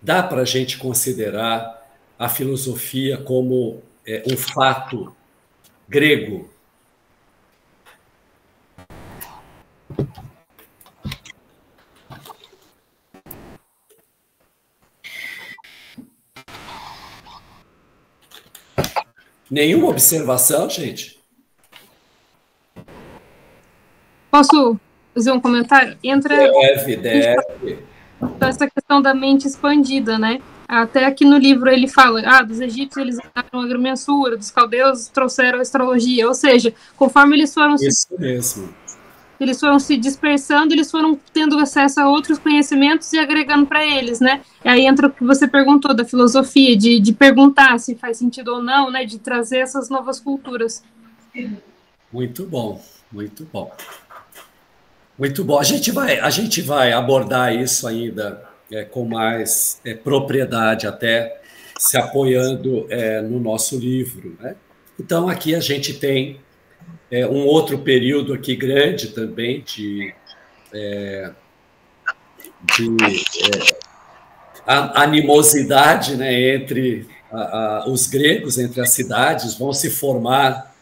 Dá para a gente considerar a filosofia como um fato grego? Nenhuma observação, gente? Posso fazer um comentário? Deve. Essa questão da mente expandida, né? Até aqui no livro ele fala, dos egípcios eles usaram a agrimensura, dos caldeus trouxeram a astrologia, ou seja, conforme eles foram eles foram se dispersando, eles foram tendo acesso a outros conhecimentos e agregando para eles, né? E aí entra o que você perguntou da filosofia, de perguntar se faz sentido ou não, né? De trazer essas novas culturas. Muito bom, muito bom. Muito bom. A gente vai abordar isso ainda com mais propriedade, até se apoiando no nosso livro, né? Então, aqui a gente tem um outro período aqui grande também de animosidade, né, entre os gregos, entre as cidades. Vão se formar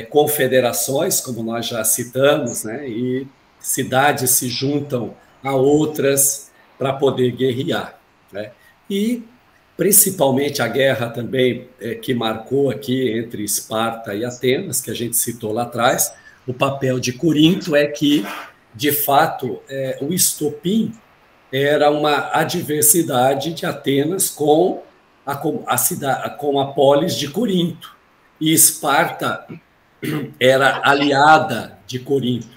confederações, como nós já citamos, né, e cidades se juntam a outras para poder guerrear, né? E principalmente a guerra também que marcou aqui entre Esparta e Atenas, que a gente citou lá atrás, o papel de Corinto é que, de fato, o estopim era uma adversidade de Atenas com a polis de Corinto, e Esparta era aliada de Corinto.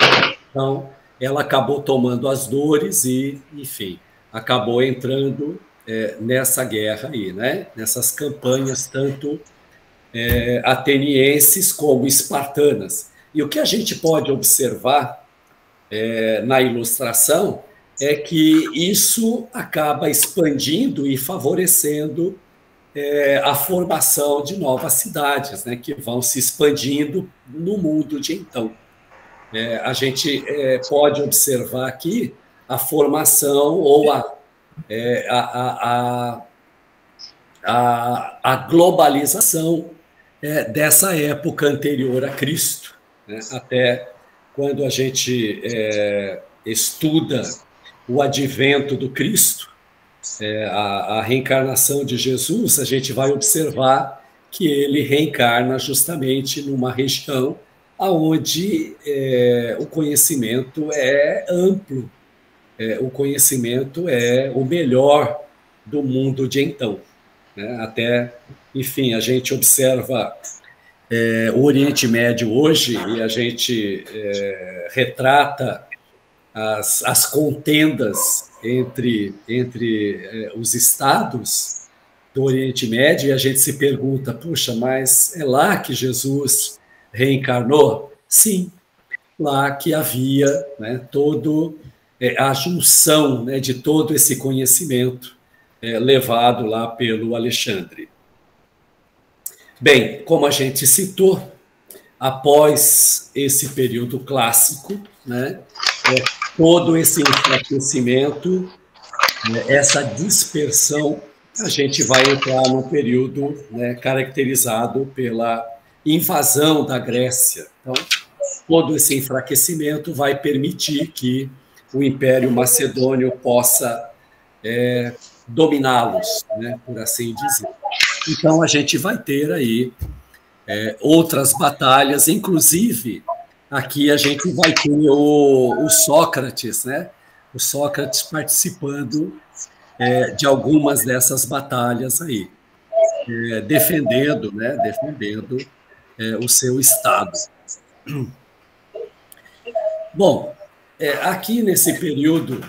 Então, ela acabou tomando as dores e, enfim, acabou entrando nessa guerra aí, né? Nessas campanhas, tanto atenienses como espartanas. E o que a gente pode observar na ilustração é que isso acaba expandindo e favorecendo a formação de novas cidades, né? Que vão se expandindo no mundo de então. A gente pode observar aqui a formação ou a globalização dessa época anterior a Cristo, né? Até quando a gente estuda o advento do Cristo, a reencarnação de Jesus, a gente vai observar que ele reencarna justamente numa região onde o conhecimento é amplo, o conhecimento é o melhor do mundo de então, né? Até, enfim, a gente observa o Oriente Médio hoje e a gente retrata as contendas entre os estados do Oriente Médio, e a gente se pergunta, puxa, mas é lá que Jesus reencarnou? Sim, lá que havia, né, a junção, né, de todo esse conhecimento levado lá pelo Alexandre. Bem, como a gente citou, após esse período clássico, né, todo esse enfraquecimento, essa dispersão, a gente vai entrar num período, né, caracterizado pela invasão da Grécia. Então, todo esse enfraquecimento vai permitir que o Império Macedônio possa dominá-los, né, por assim dizer. Então, a gente vai ter aí outras batalhas, inclusive, aqui a gente vai ter o Sócrates, né? O Sócrates participando de algumas dessas batalhas aí. defendendo, né, o seu Estado. Bom, aqui nesse período,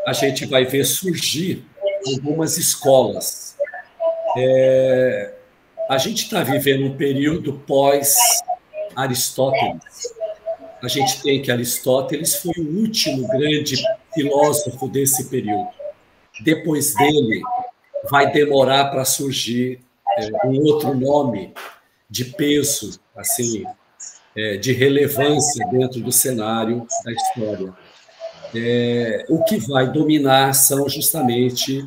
a gente vai ver surgir algumas escolas. A gente está vivendo um período pós-Aristóteles. A gente tem que Aristóteles foi o último grande filósofo desse período. Depois dele, vai demorar para surgir um outro nome de peso, assim, de relevância dentro do cenário da história. O que vai dominar são justamente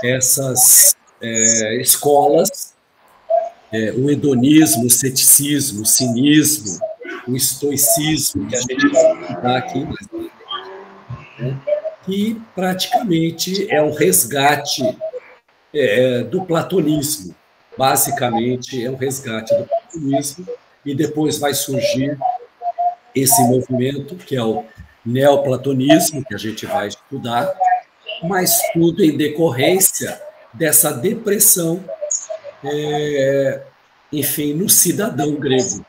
essas escolas, o hedonismo, o ceticismo, o cinismo, o estoicismo, que a gente vai estudar aqui, que praticamente é o resgate do platonismo. Basicamente, é o resgate do platonismo, e depois vai surgir esse movimento, que é o neoplatonismo, que a gente vai estudar, mas tudo em decorrência dessa depressão, enfim, no cidadão grego.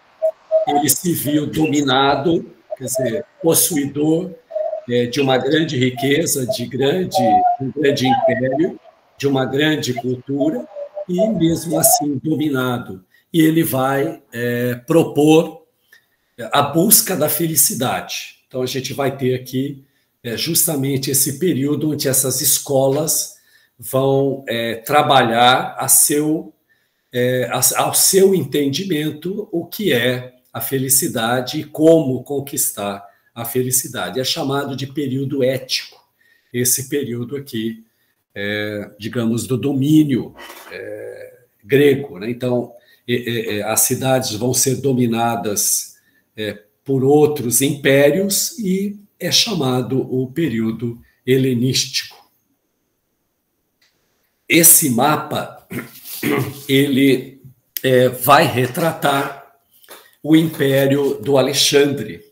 Ele se viu dominado, quer dizer, possuidor de uma grande riqueza, de um grande império, de uma grande cultura, e mesmo assim dominado. E ele vai propor a busca da felicidade. Então, a gente vai ter aqui justamente esse período onde essas escolas vão trabalhar ao seu entendimento o que é a felicidade e como conquistar a felicidade. É chamado de período ético, esse período aqui, digamos, do domínio grego, né? Então, as cidades vão ser dominadas por outros impérios e é chamado o período helenístico. Esse mapa, ele vai retratar o Império do Alexandre,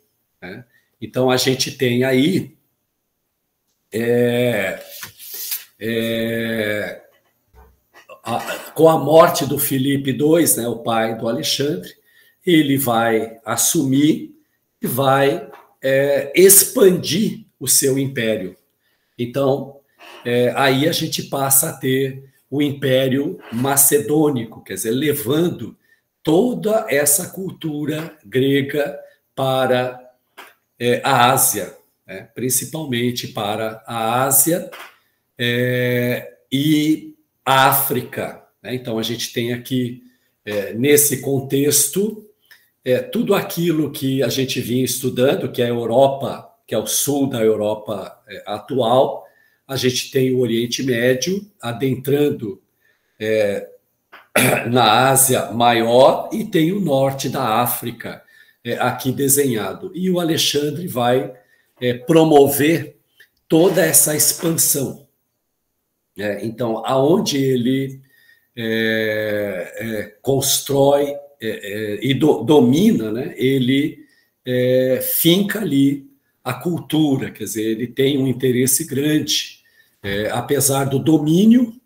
né? Então, a gente tem aí com a morte do Filipe II, né, o pai do Alexandre, ele vai assumir e vai expandir o seu império. Então, aí a gente passa a ter o Império Macedônico, quer dizer, levando toda essa cultura grega para a Ásia, né, principalmente para a Ásia e a África, né? Então, a gente tem aqui, nesse contexto, tudo aquilo que a gente vinha estudando, que é a Europa, que é o sul da Europa atual. A gente tem o Oriente Médio adentrando na Ásia Maior e tem o norte da África aqui desenhado. E o Alexandre vai promover toda essa expansão. Então, aonde ele constrói e domina, né, ele finca ali a cultura, quer dizer, ele tem um interesse grande, apesar do domínio,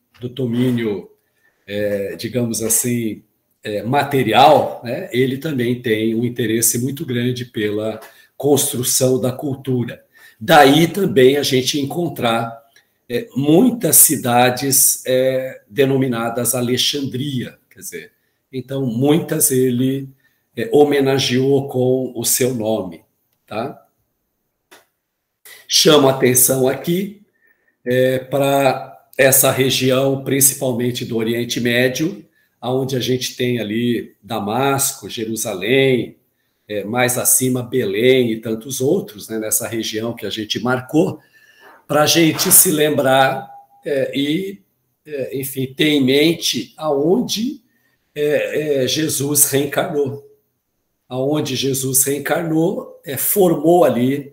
digamos assim, material, né, ele também tem um interesse muito grande pela construção da cultura. Daí também a gente encontrar muitas cidades denominadas Alexandria, quer dizer, então muitas ele homenageou com o seu nome, tá? Chamo a atenção aqui para essa região, principalmente do Oriente Médio, onde a gente tem ali Damasco, Jerusalém, mais acima Belém e tantos outros, né, nessa região que a gente marcou, para a gente se lembrar enfim, ter em mente aonde Jesus reencarnou. Aonde Jesus reencarnou, formou ali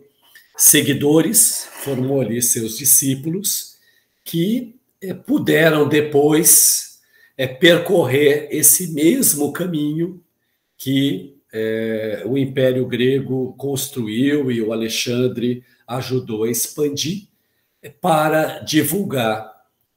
seguidores, formou ali seus discípulos, que puderam depois percorrer esse mesmo caminho que o Império Grego construiu e o Alexandre ajudou a expandir, para divulgar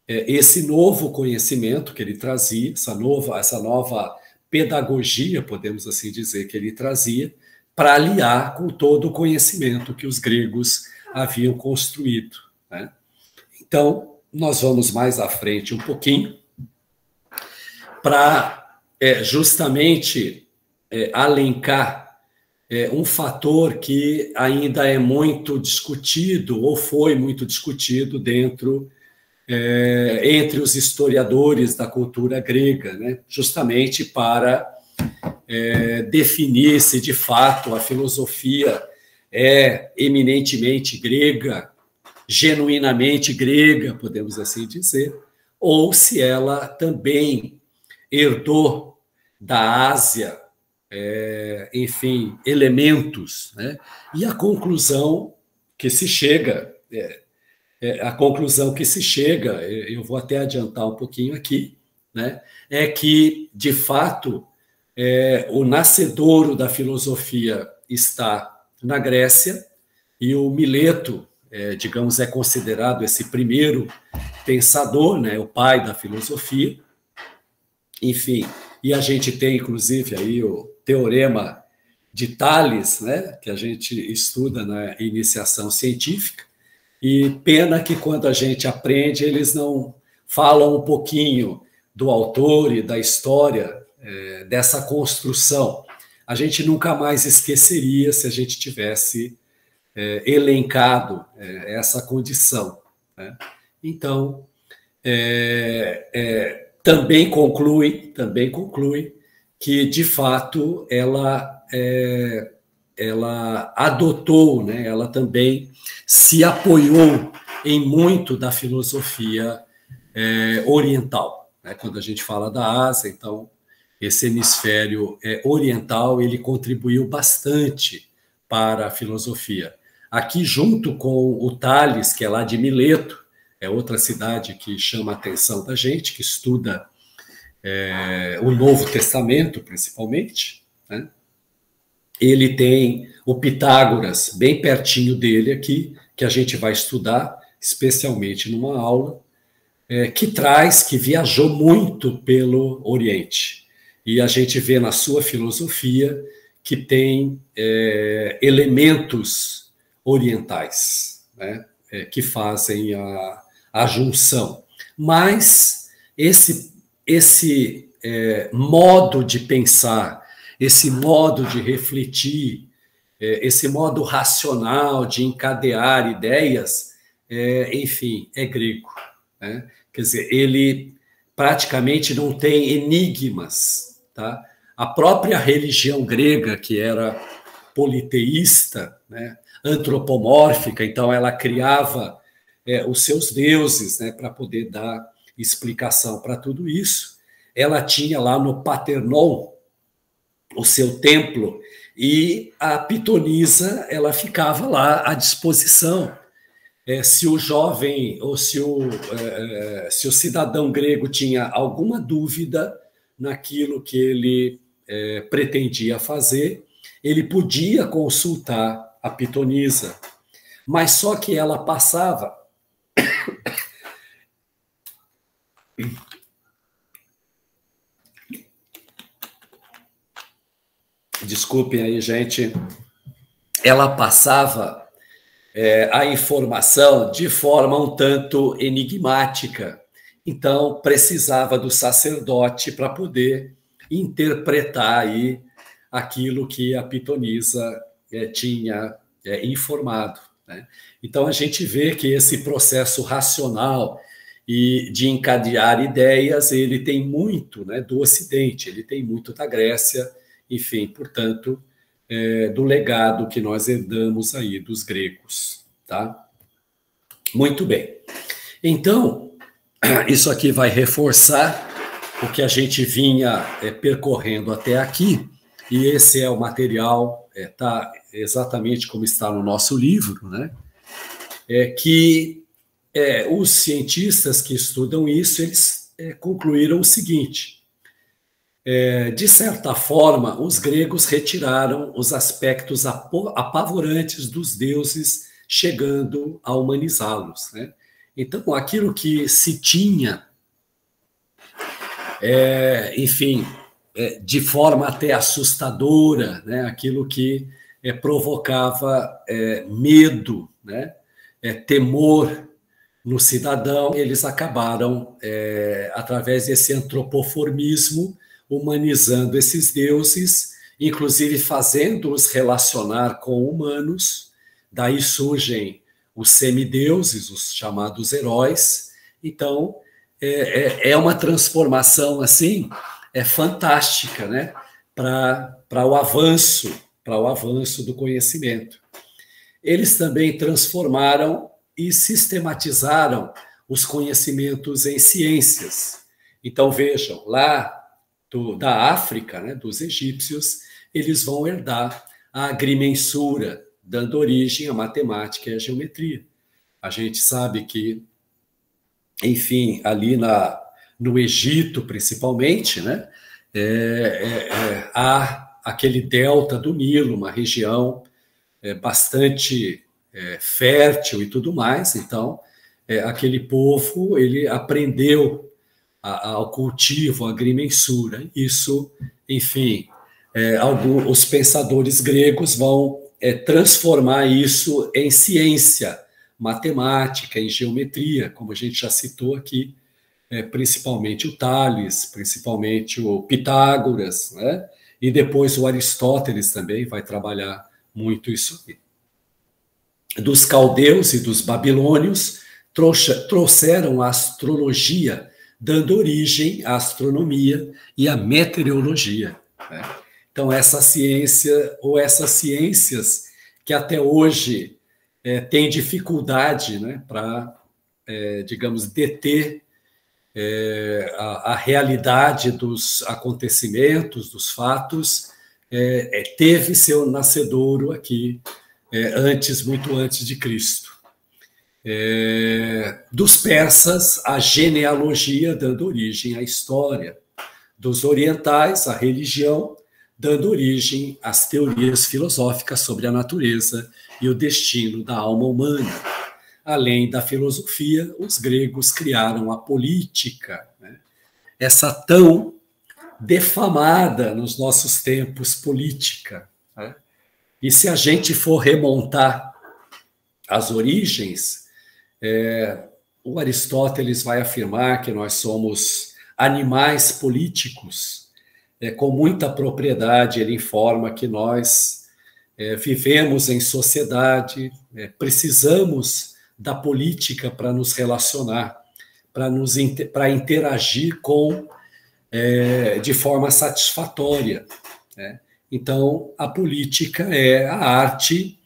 esse novo conhecimento que ele trazia, essa nova pedagogia, podemos assim dizer, que ele trazia, para aliar com todo o conhecimento que os gregos haviam construído, né? Então, nós vamos mais à frente um pouquinho para justamente alencar um fator que ainda é muito discutido, ou foi muito discutido entre os historiadores da cultura grega, né? Justamente para definir se de fato a filosofia é eminentemente grega, genuinamente grega, podemos assim dizer, ou se ela também herdou da Ásia, enfim, elementos, né? E a conclusão que se chega, eu vou até adiantar um pouquinho aqui, né? É que, de fato, o nascedouro da filosofia está na Grécia, e o Mileto, digamos, é considerado esse primeiro pensador, né? O pai da filosofia. Enfim, e a gente tem, inclusive, aí o teorema de Tales, né? Que a gente estuda na iniciação científica, e pena que quando a gente aprende, eles não falam um pouquinho do autor e da história dessa construção. A gente nunca mais esqueceria se a gente tivesse elencado essa condição, né? Então, também conclui que, de fato, ela adotou, né? Ela também se apoiou em muito da filosofia oriental, né? Quando a gente fala da Ásia, então, esse hemisfério oriental, ele contribuiu bastante para a filosofia. Aqui, junto com o Tales, que é lá de Mileto, é outra cidade que chama a atenção da gente, que estuda o Novo Testamento, principalmente, né? Ele tem o Pitágoras bem pertinho dele aqui, que a gente vai estudar, especialmente numa aula, que viajou muito pelo Oriente. E a gente vê na sua filosofia que tem elementos orientais, né? Que fazem a junção. Mas esse modo de pensar, esse modo de refletir, esse modo racional de encadear ideias, enfim, é grego, né? Quer dizer, ele praticamente não tem enigmas, tá? A própria religião grega, que era politeísta, né, antropomórfica, então ela criava os seus deuses, né, para poder dar explicação para tudo isso. Ela tinha lá no Paternon o seu templo, e a pitonisa, ela ficava lá à disposição. Se o jovem ou se o cidadão grego tinha alguma dúvida naquilo que ele pretendia fazer, ele podia consultar a pitonisa, mas só que ela passava desculpem aí, gente, ela passava a informação de forma um tanto enigmática. Então, precisava do sacerdote para poder interpretar aí aquilo que a pitonisa tinha informado, né? Então, a gente vê que esse processo racional e de encadear ideias, ele tem muito, né, do Ocidente, ele tem muito da Grécia, enfim, portanto, do legado que nós herdamos aí dos gregos, tá? Muito bem. Então, isso aqui vai reforçar o que a gente vinha percorrendo até aqui, e esse é o material, tá exatamente como está no nosso livro, né? Que os cientistas que estudam isso, eles concluíram o seguinte: de certa forma, os gregos retiraram os aspectos apavorantes dos deuses, chegando a humanizá-los, né? Então, aquilo que se tinha, enfim, de forma até assustadora, né? Aquilo que provocava medo, né? Temor no cidadão, eles acabaram, através desse antropoformismo, humanizando esses deuses, inclusive fazendo-os relacionar com humanos. Daí surgem os semideuses, os chamados heróis. Então, é uma transformação assim, fantástica, né? Para o avanço do conhecimento. Eles também transformaram e sistematizaram os conhecimentos em ciências. Então, vejam, lá da África, né, dos egípcios, eles vão herdar a agrimensura, dando origem à matemática e à geometria. A gente sabe que, enfim, ali no Egito, principalmente, né, há aquele delta do Nilo, uma região bastante fértil e tudo mais. Então, aquele povo, ele aprendeu ao cultivo, à agrimensura. Isso, enfim, os pensadores gregos vão transformar isso em ciência, matemática, em geometria, como a gente já citou aqui, principalmente o Tales, principalmente o Pitágoras, né? E depois o Aristóteles também vai trabalhar muito isso aqui. Dos caldeus e dos babilônios trouxeram a astrologia, dando origem à astronomia e à meteorologia, né? Então, essa ciência, ou essas ciências que até hoje têm dificuldade, né, para, digamos, deter a realidade dos acontecimentos, dos fatos, teve seu nascedouro aqui, muito antes de Cristo. Dos persas, a genealogia, dando origem à história. Dos orientais, a religião, dando origem às teorias filosóficas sobre a natureza e o destino da alma humana. Além da filosofia, os gregos criaram a política, né? Essa tão defamada nos nossos tempos política, né? E se a gente for remontar as origens, o Aristóteles vai afirmar que nós somos animais políticos. Com muita propriedade, ele informa que nós vivemos em sociedade, precisamos da política para nos relacionar, para interagir de forma satisfatória, né? Então, a política é a arte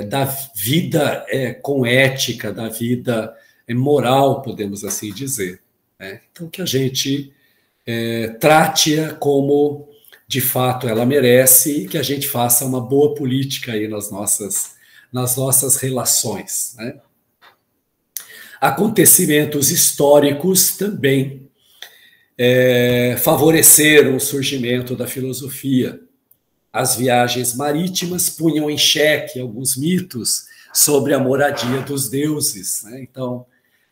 da vida com ética, da vida moral, podemos assim dizer, né? Então, que a gente trate-a como, de fato, ela merece, e que a gente faça uma boa política aí nas nossas relações, né? Acontecimentos históricos também favoreceram o surgimento da filosofia. As viagens marítimas punham em xeque alguns mitos sobre a moradia dos deuses, né? Então,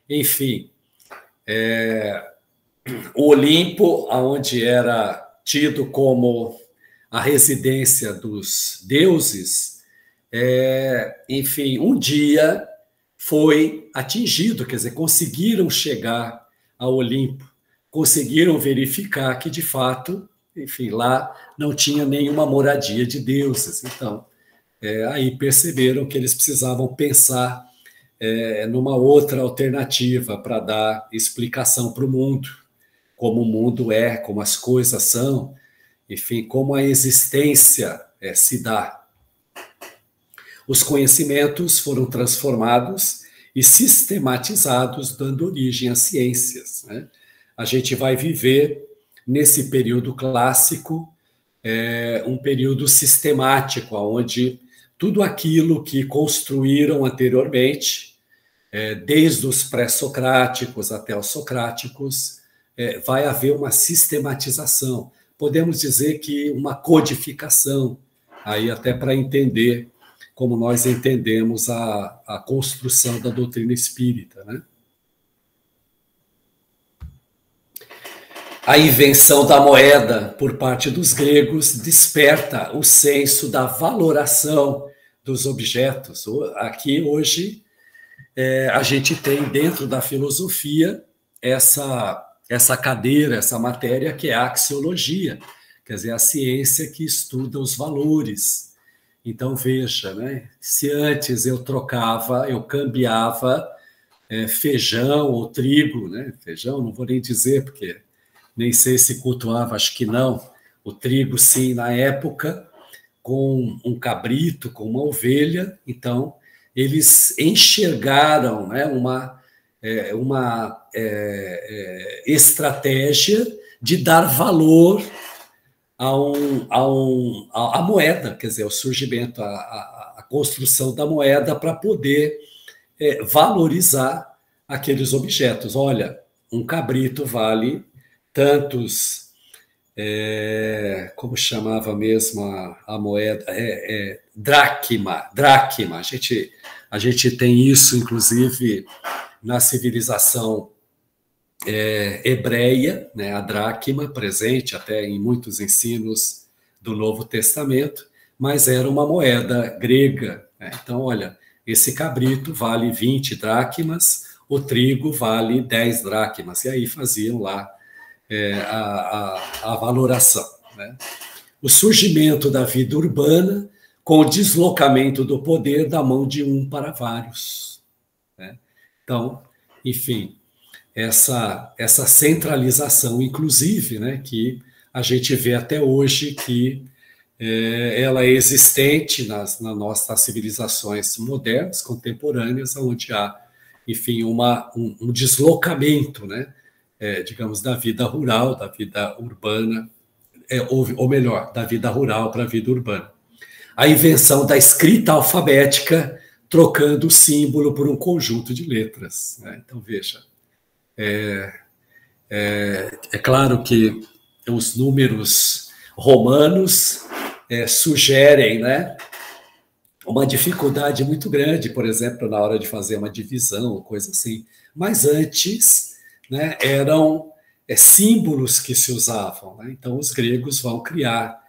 enfim, o Olimpo, onde era tido como a residência dos deuses, enfim, um dia foi atingido, quer dizer, conseguiram chegar ao Olimpo, conseguiram verificar que, de fato, enfim, lá não tinha nenhuma moradia de deuses. Então, aí perceberam que eles precisavam pensar numa outra alternativa para dar explicação para o mundo, como o mundo é, como as coisas são, enfim, como a existência se dá. Os conhecimentos foram transformados e sistematizados, dando origem às ciências, né? A gente vai viver, nesse período clássico, um período sistemático, onde tudo aquilo que construíram anteriormente, desde os pré-socráticos até os socráticos, vai haver uma sistematização. Podemos dizer que uma codificação, aí até para entender como nós entendemos a construção da doutrina espírita, né? A invenção da moeda por parte dos gregos desperta o senso da valoração dos objetos. Aqui, hoje, a gente tem dentro da filosofia essa cadeira, essa matéria que é a axiologia, quer dizer, a ciência que estuda os valores. Então, veja, né? Se antes eu cambiava feijão ou trigo, né? Feijão, não vou nem dizer, porque nem sei se cultuava, acho que não. O trigo, sim, na época, com um cabrito, com uma ovelha. Então, eles enxergaram, né, uma estratégia de dar valor à moeda, quer dizer, o surgimento, a construção da moeda para poder valorizar aqueles objetos. Olha, um cabrito vale tantos, como chamava mesmo a moeda? Dracma. A gente tem isso, inclusive, na civilização hebreia, né? A dracma, presente até em muitos ensinos do Novo Testamento, mas era uma moeda grega, né? Então, olha, esse cabrito vale 20 dracmas, o trigo vale 10 dracmas, e aí faziam lá a valoração, né? O surgimento da vida urbana com o deslocamento do poder da mão de um para vários, né? Então, enfim, essa centralização, inclusive, né, que a gente vê até hoje que ela é existente nas nossas civilizações modernas, contemporâneas, onde há, enfim, um deslocamento, né, digamos, da vida rural, da vida urbana, ou melhor, da vida rural para a vida urbana. A invenção da escrita alfabética, trocando o símbolo por um conjunto de letras, né? Então, veja, é claro que os números romanos sugerem, né, uma dificuldade muito grande, por exemplo, na hora de fazer uma divisão, coisa assim. Mas antes, né, eram símbolos que se usavam, né? Então, os gregos vão criar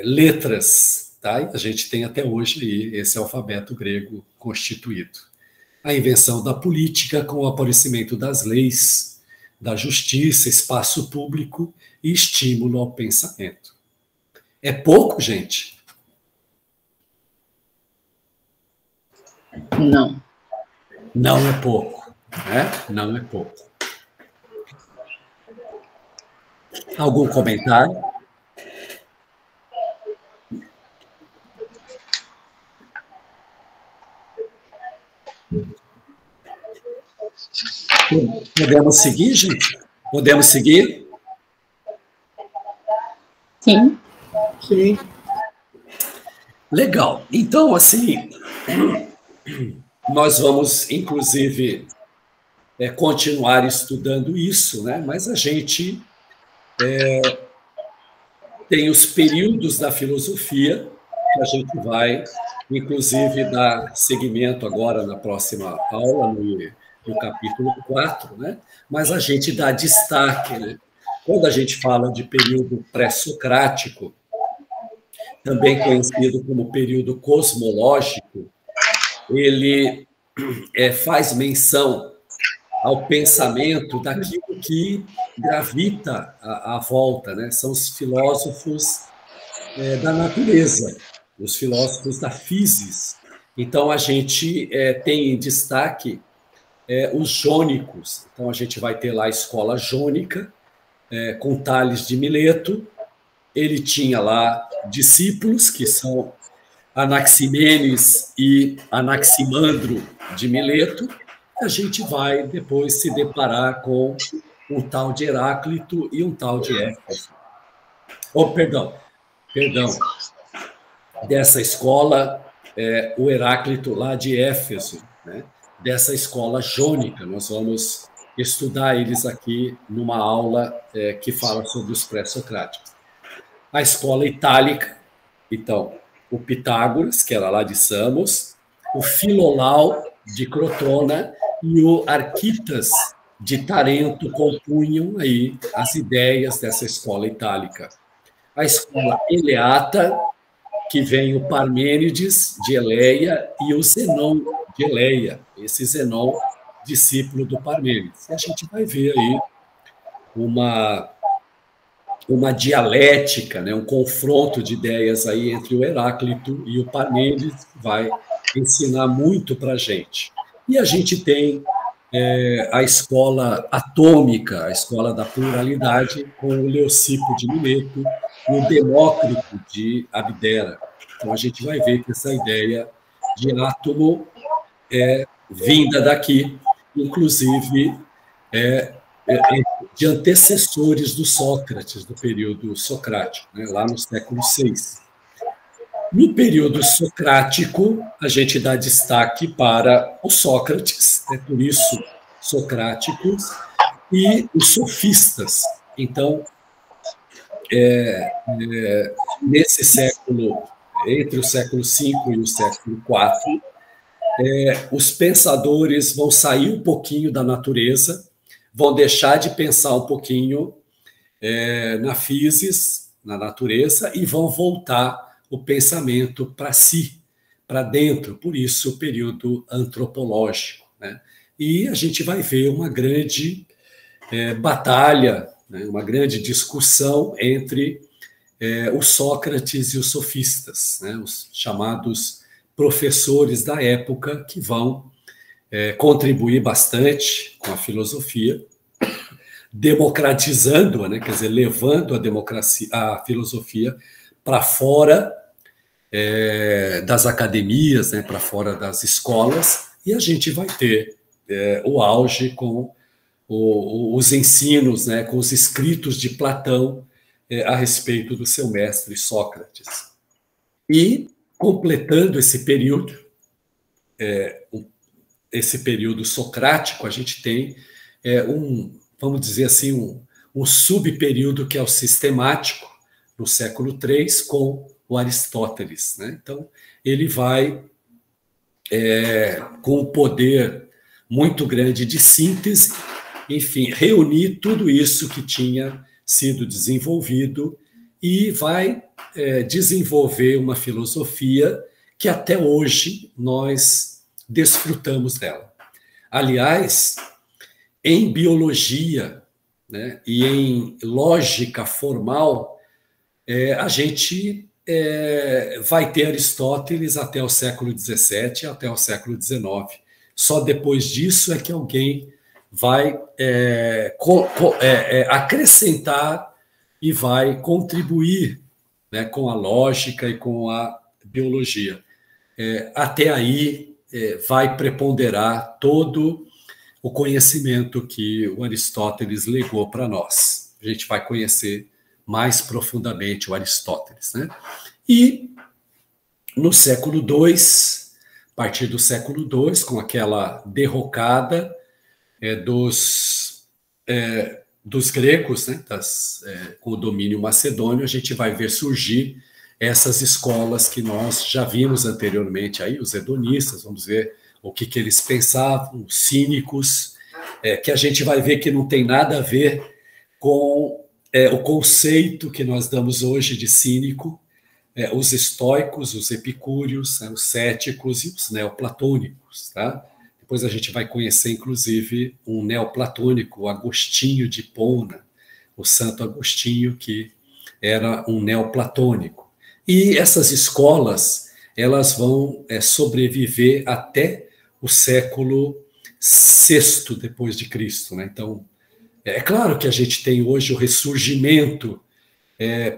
letras, tá? E a gente tem até hoje aí esse alfabeto grego constituído. A invenção da política com o aparecimento das leis, da justiça, espaço público e estímulo ao pensamento. É pouco, gente? Não. Não é pouco, né? Não é pouco. Algum comentário? Podemos seguir, gente? Podemos seguir? Sim. Sim. Legal. Então, assim, nós vamos, inclusive, continuar estudando isso, né? Mas a gente tem os períodos da filosofia, que a gente vai, inclusive, dar seguimento agora na próxima aula, no capítulo 4, né? Mas a gente dá destaque, né? Quando a gente fala de período pré-socrático, também conhecido como período cosmológico, ele faz menção ao pensamento daquilo que gravita à volta, né? São os filósofos da natureza, os filósofos da physis. Então, a gente tem em destaque os jônicos. Então, a gente vai ter lá a escola jônica, com Tales de Mileto. Ele tinha lá discípulos, que são Anaximenes e Anaximandro de Mileto. A gente vai depois se deparar com um tal de Heráclito e um tal de Éfeso. Perdão. Dessa escola, o Heráclito lá de Éfeso, né? Dessa escola jônica. Nós vamos estudar eles aqui numa aula que fala sobre os pré-socráticos. A escola itálica, então, o Pitágoras, que era lá de Samos, o Filolau, de Crotona, e o Arquitas, de Tarento, compunham aí as ideias dessa escola itálica. A escola eleata, que vem o Parmênides, de Eleia, e o Zenon, de Eleia. Esse Zenon, discípulo do Parmênides. E a gente vai ver aí uma dialética, né, um confronto de ideias aí entre o Heráclito e o Parmênides, que vai ensinar muito para a gente. E a gente tem a escola atômica, a escola da pluralidade, com o Leucipo de Mileto e o Demócrito de Abdera. Então, a gente vai ver que essa ideia de átomo é vinda daqui, inclusive de antecessores do Sócrates, do período socrático, né, lá no século VI. No período socrático, a gente dá destaque para o Sócrates, por isso socráticos, e os sofistas. Então, nesse século, entre o século V e o século IV, os pensadores vão sair um pouquinho da natureza, vão deixar de pensar um pouquinho na physis, na natureza, e vão voltar o pensamento para si, para dentro, por isso o período antropológico, né? E a gente vai ver uma grande batalha, né? Uma grande discussão entre o Sócrates e os sofistas, né? Os chamados professores da época, que vão contribuir bastante com a filosofia, democratizando-a, né? Quer dizer, levando a filosofia para fora das academias, né? Para fora das escolas, e a gente vai ter o auge com os ensinos, né? Com os escritos de Platão a respeito do seu mestre Sócrates. E, completando esse período socrático, a gente tem vamos dizer assim, um subperíodo que é o sistemático, no século III, com o Aristóteles, né? Então, ele vai, com um poder muito grande de síntese, enfim, reunir tudo isso que tinha sido desenvolvido e vai desenvolver uma filosofia que até hoje nós desfrutamos dela. Aliás, em biologia, né, e em lógica formal, a gente vai ter Aristóteles até o século XVII, até o século XIX. Só depois disso é que alguém vai acrescentar e vai contribuir, né, com a lógica e com a biologia. Até aí vai preponderar todo o conhecimento que o Aristóteles legou para nós. A gente vai conhecer mais profundamente o Aristóteles, né? E no século II, a partir do século II, com aquela derrocada dos gregos, né? Com o domínio macedônio, a gente vai ver surgir essas escolas que nós já vimos anteriormente, aí, os hedonistas, vamos ver o que eles pensavam, os cínicos, que a gente vai ver que não tem nada a ver com o conceito que nós damos hoje de cínico, os estoicos, os epicúreos, os céticos e os neoplatônicos, tá? Depois a gente vai conhecer, inclusive, um neoplatônico, o Agostinho de Hipona, o Santo Agostinho, que era um neoplatônico. E essas escolas, elas vão sobreviver até o século VI depois de Cristo, né? Então, é claro que a gente tem hoje o ressurgimento,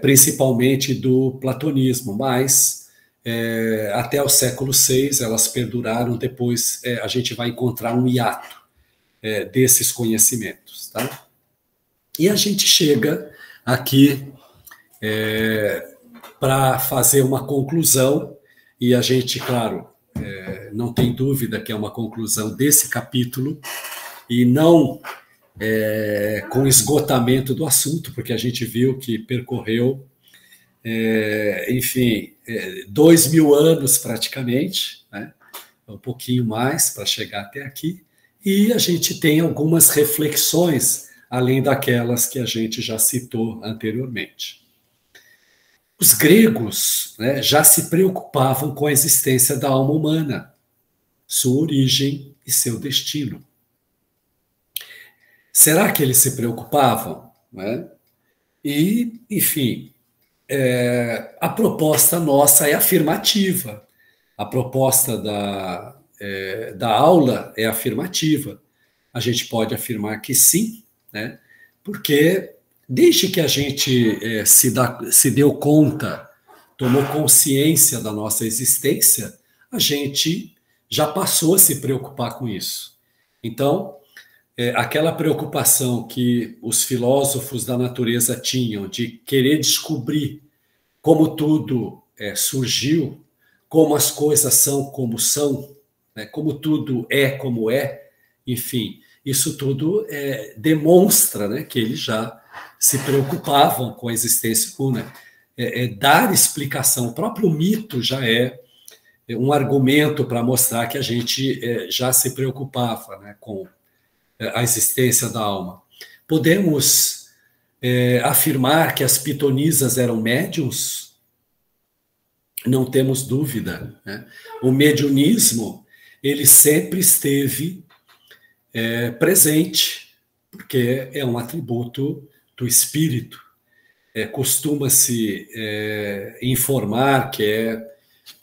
principalmente do platonismo, mas até o século VI elas perduraram, depois a gente vai encontrar um hiato desses conhecimentos, tá? E a gente chega aqui para fazer uma conclusão, e a gente, claro, não tem dúvida que é uma conclusão desse capítulo, e não com esgotamento do assunto, porque a gente viu que percorreu enfim, 2000 anos praticamente, né? Um pouquinho mais para chegar até aqui, e a gente tem algumas reflexões, além daquelas que a gente já citou anteriormente. Os gregos, né, já se preocupavam com a existência da alma humana, sua origem e seu destino. Será que eles se preocupavam? Né? E, enfim, a proposta nossa é afirmativa. A proposta da aula é afirmativa. A gente pode afirmar que sim, né? Porque desde que a gente se deu conta, tomou consciência da nossa existência, a gente já passou a se preocupar com isso. Então, aquela preocupação que os filósofos da natureza tinham de querer descobrir como tudo surgiu, como as coisas são como são, né, como tudo é como é, enfim, isso tudo demonstra, né, que eles já se preocupavam com a existência humana. Dar explicação, o próprio mito já é um argumento para mostrar que a gente já se preocupava, né, com a existência da alma. Podemos afirmar que as pitonisas eram médiuns? Não temos dúvida, né? O mediunismo, ele sempre esteve presente, porque é um atributo do espírito. Costuma-se informar que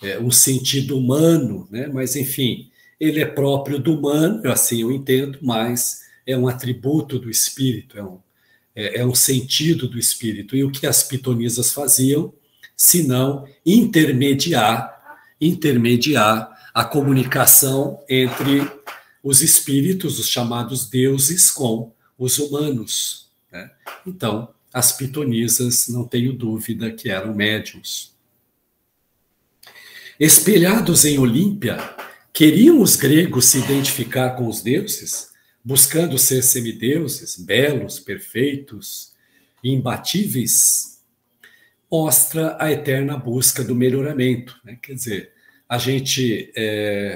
é um sentido humano, né? Mas, enfim, ele é próprio do humano, assim eu entendo, mas é um atributo do espírito, é um sentido do espírito. E o que as pitonisas faziam, se não intermediar a comunicação entre os espíritos, os chamados deuses, com os humanos, né? Então, as pitonisas, não tenho dúvida que eram médiuns. Espelhados em Olímpia, queriam os gregos se identificar com os deuses, buscando ser semideuses, belos, perfeitos, imbatíveis? Mostra a eterna busca do melhoramento, né? Quer dizer, a gente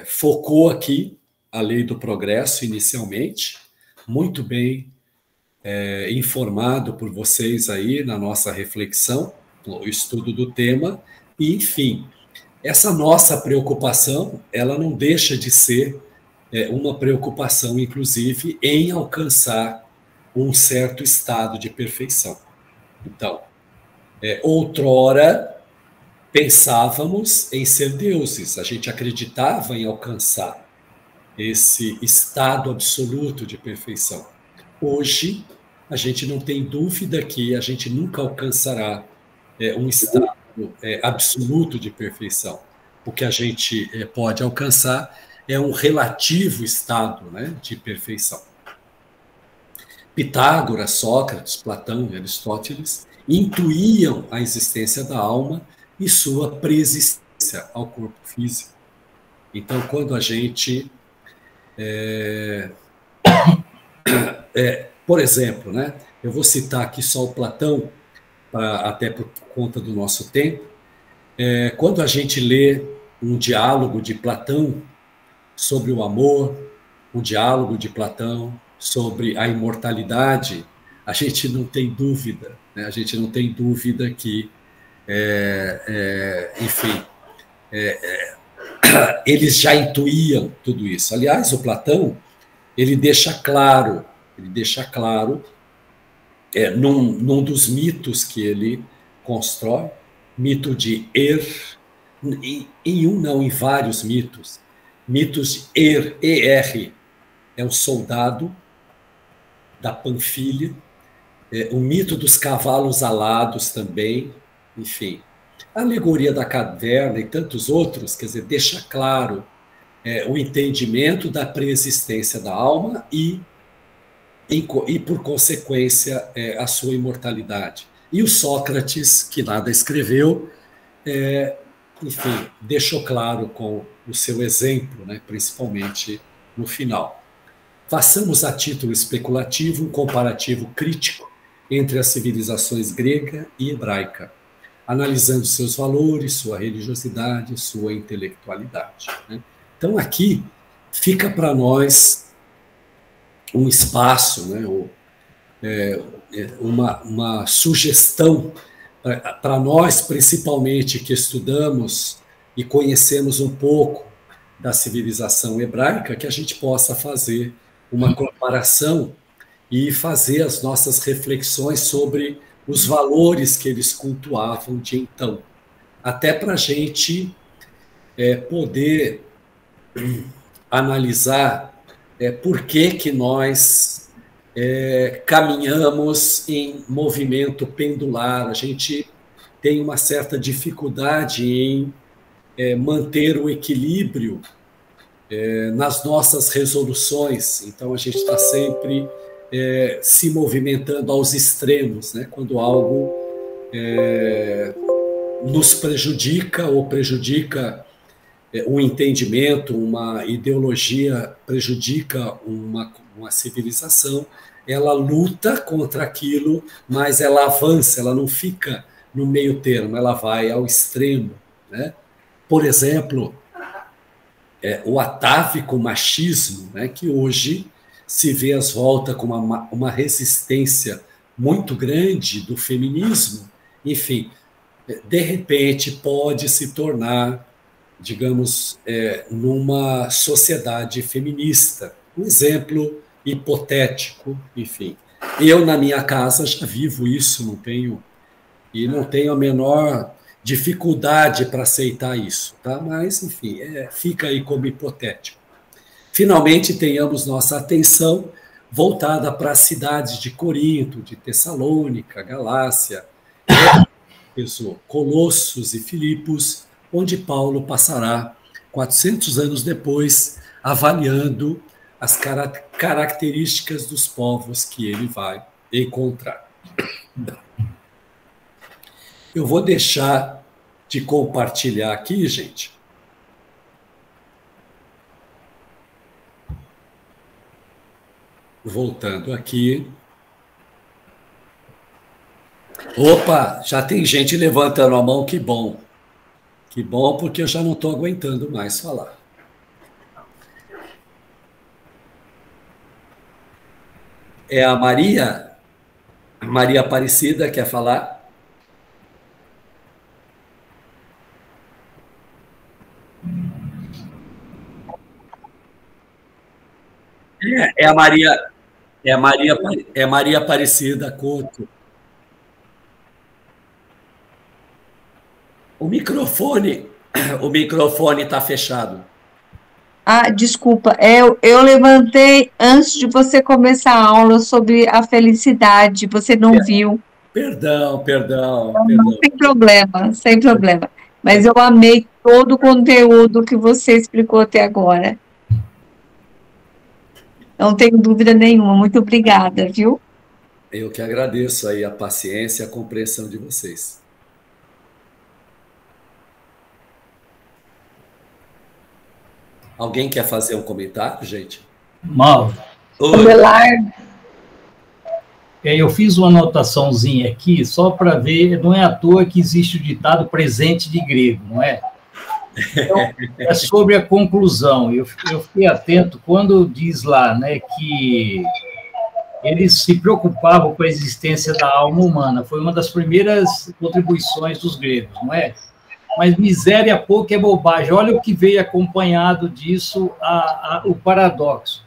focou aqui a lei do progresso inicialmente, muito bem informado por vocês aí na nossa reflexão, o estudo do tema, e, enfim, essa nossa preocupação, ela não deixa de ser uma preocupação, inclusive, em alcançar um certo estado de perfeição. Então, outrora, pensávamos em ser deuses, a gente acreditava em alcançar esse estado absoluto de perfeição. Hoje, a gente não tem dúvida que a gente nunca alcançará um estado absoluto de perfeição. O que a gente pode alcançar é um relativo estado, né, de perfeição. Pitágoras, Sócrates, Platão e Aristóteles intuíam a existência da alma e sua preexistência ao corpo físico. Então, quando a gente... por exemplo, né, eu vou citar aqui só o Platão, até por conta do nosso tempo. Quando a gente lê um diálogo de Platão sobre o amor, um diálogo de Platão sobre a imortalidade, a gente não tem dúvida, né? A gente não tem dúvida que, enfim, eles já intuíam tudo isso. Aliás, o Platão, ele deixa claro, num dos mitos que ele constrói, mito de em vários mitos de ER, é um soldado da Panfilha, o mito dos cavalos alados também, enfim, a alegoria da caverna e tantos outros, quer dizer, deixa claro o entendimento da preexistência da alma e por consequência, a sua imortalidade. E o Sócrates, que nada escreveu, enfim, deixou claro com o seu exemplo, né, principalmente no final. Façamos a título especulativo um comparativo crítico entre as civilizações grega e hebraica. analisando seus valores, sua religiosidade, sua intelectualidade, né? Então, aqui fica para nós um espaço, né, uma sugestão para nós, principalmente, que estudamos e conhecemos um pouco da civilização hebraica, que a gente possa fazer uma comparação e fazer as nossas reflexões sobre os valores que eles cultuavam de então, até para a gente poder analisar por que nós caminhamos em movimento pendular. A gente tem uma certa dificuldade em manter o equilíbrio nas nossas resoluções. Então, a gente está sempre se movimentando aos extremos, né? Quando algo nos prejudica ou prejudica um entendimento, uma ideologia, prejudica uma civilização, ela luta contra aquilo, mas ela avança, ela não fica no meio termo, ela vai ao extremo, né? Por exemplo, o atávico machismo, né, que hoje se vê às voltas com uma resistência muito grande do feminismo, enfim, de repente pode se tornar, digamos, numa sociedade feminista. Um exemplo hipotético, enfim. Eu, na minha casa, já vivo isso, não tenho a menor dificuldade para aceitar isso, tá? Mas, enfim, fica aí como hipotético. Finalmente, tenhamos nossa atenção voltada para as cidades de Corinto, de Tessalônica, Galácia, Colossos e Filipos, onde Paulo passará 400 anos depois avaliando as características dos povos que ele vai encontrar. Eu vou deixar de compartilhar aqui, gente. Voltando aqui. Opa, já tem gente levantando a mão, que bom. Que bom, porque eu já não estou aguentando mais falar. É a Maria Aparecida, quer falar? É a Maria Aparecida Couto. O microfone está fechado. Ah, desculpa, eu levantei antes de você começar a aula sobre a felicidade, você não viu. Perdão. Não, sem problema. Mas eu amei todo o conteúdo que você explicou até agora. Não tenho dúvida nenhuma. Muito obrigada, viu? Eu que agradeço aí a paciência e a compreensão de vocês. Alguém quer fazer um comentário, gente? Mauro. Eu fiz uma anotaçãozinha aqui, só para ver, não é à toa que existe o ditado presente de grego, não é? Então, é sobre a conclusão. Eu fiquei atento quando diz lá, né, que eles se preocupavam com a existência da alma humana. Foi uma das primeiras contribuições dos gregos, não é? Mas miséria pouco é bobagem. Olha o que veio acompanhado disso, o paradoxo.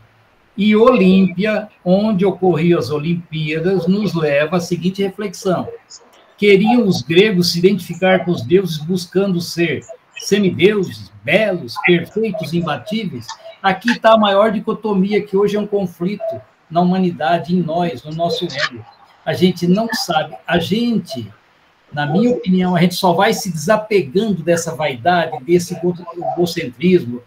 E Olímpia, onde ocorriam as Olimpíadas, nos leva à seguinte reflexão. Queriam os gregos se identificar com os deuses buscando ser semideuses, belos, perfeitos, imbatíveis? Aqui está a maior dicotomia, que hoje é um conflito na humanidade, em nós, no nosso ego. A gente não sabe, na minha opinião, a gente só vai se desapegando dessa vaidade, desse egocentrismo,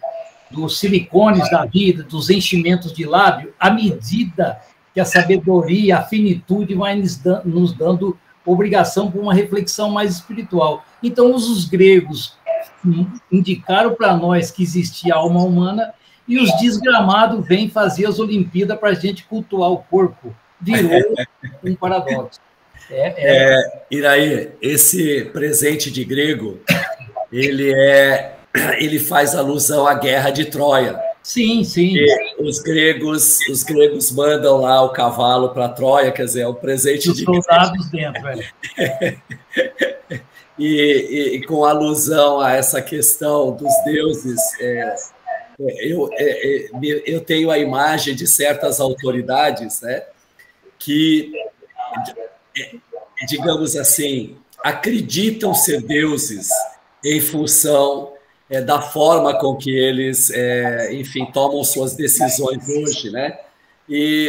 dos silicones da vida, dos enchimentos de lábio, à medida que a sabedoria, a finitude vai nos dando obrigação por uma reflexão mais espiritual. Então, os gregos indicaram para nós que existia alma humana e os desgramados vêm fazer as Olimpíadas para a gente cultuar o corpo. Virou um paradoxo. Iraí, esse presente de grego, ele faz alusão à guerra de Troia. Sim, sim. Os gregos mandam lá o cavalo para Troia, quer dizer, é o presente de soldados dentro, E com alusão a essa questão dos deuses, eu tenho a imagem de certas autoridades, né, que, digamos assim, acreditam ser deuses em função da forma com que eles, enfim, tomam suas decisões hoje, né?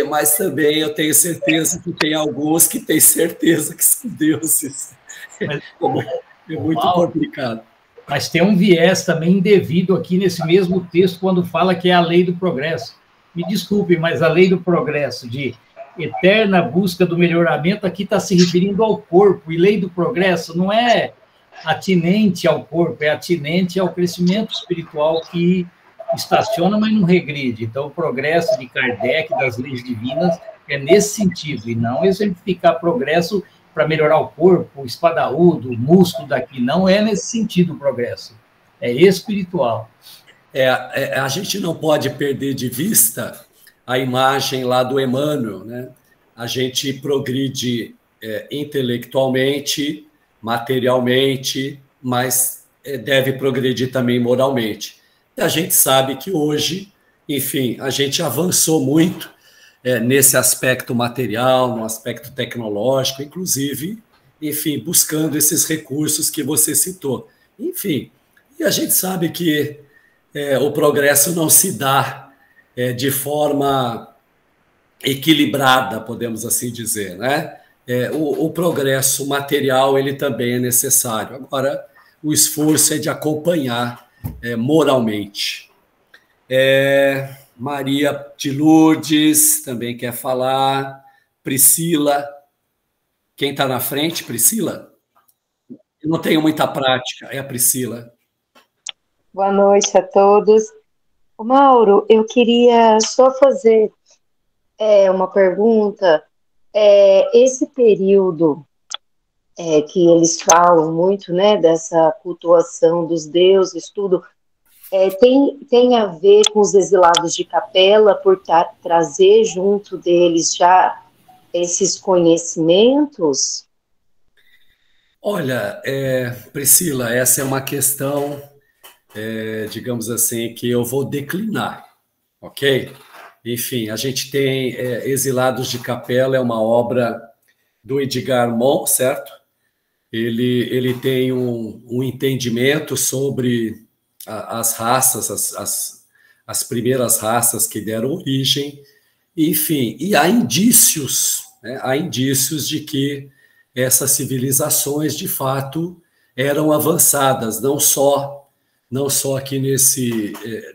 Mas também eu tenho certeza que tem alguns que têm certeza que são deuses. É muito complicado. Mas tem um viés também indevido aqui nesse mesmo texto, quando fala que é a lei do progresso. Me desculpe, mas a lei do progresso, de eterna busca do melhoramento, aqui está se referindo ao corpo, e lei do progresso não é atinente ao corpo, é atinente ao crescimento espiritual que estaciona, mas não regride. Então, o progresso de Kardec, das leis divinas, é nesse sentido, e não exemplificar progresso para melhorar o corpo, o espadaúdo, o músculo daqui, não é nesse sentido o progresso, é espiritual. A gente não pode perder de vista a imagem lá do Emmanuel, né? A gente progride intelectualmente, materialmente, mas deve progredir também moralmente. E a gente sabe que hoje, enfim, a gente avançou muito nesse aspecto material, no aspecto tecnológico, inclusive, enfim, buscando esses recursos que você citou. Enfim, e a gente sabe que o progresso não se dá de forma equilibrada, podemos assim dizer, né? O progresso material ele também é necessário. Agora, o esforço é de acompanhar moralmente. Maria de Lourdes também quer falar. Priscila. Quem está na frente? Priscila? Eu não tenho muita prática, é a Priscila. Boa noite a todos. Mauro, eu queria só fazer uma pergunta. Esse período que eles falam muito, né, dessa cultuação dos deuses, tudo, tem a ver com os exilados de Capela, por trazer junto deles já esses conhecimentos? Olha, Priscila, essa é uma questão, digamos assim, que eu vou declinar, ok? Enfim, a gente tem Exilados de Capela, é uma obra do Edgar Moll, certo? Ele tem um entendimento sobre as raças, as primeiras raças que deram origem, enfim, e há indícios, né? Há indícios de que essas civilizações, de fato, eram avançadas, não só aqui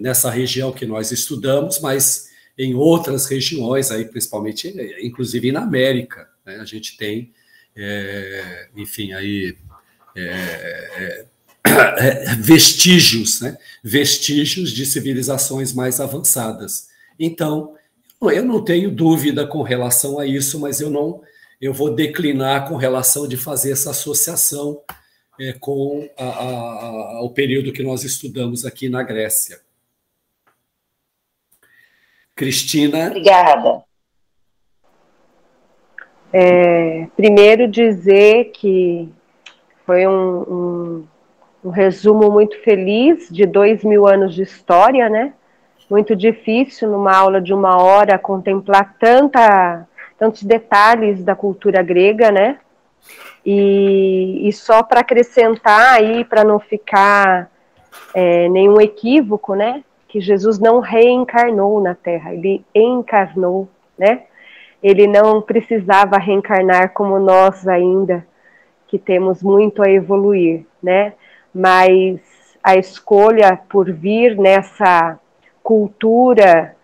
nessa região que nós estudamos, mas em outras regiões, aí, principalmente, inclusive na América, né? A gente tem, enfim, aí vestígios, né? Vestígios de civilizações mais avançadas. Então, eu não tenho dúvida com relação a isso, mas eu vou declinar com relação de fazer essa associação com o período que nós estudamos aqui na Grécia. Cristina. Obrigada. Primeiro dizer que foi um resumo muito feliz de 2000 anos de história, né? Muito difícil, numa aula de 1 hora, contemplar tantos detalhes da cultura grega, né? E só para acrescentar aí, para não ficar nenhum equívoco, né? Que Jesus não reencarnou na Terra, ele encarnou, né? Ele não precisava reencarnar como nós ainda, que temos muito a evoluir, né? Mas a escolha por vir nessa cultura,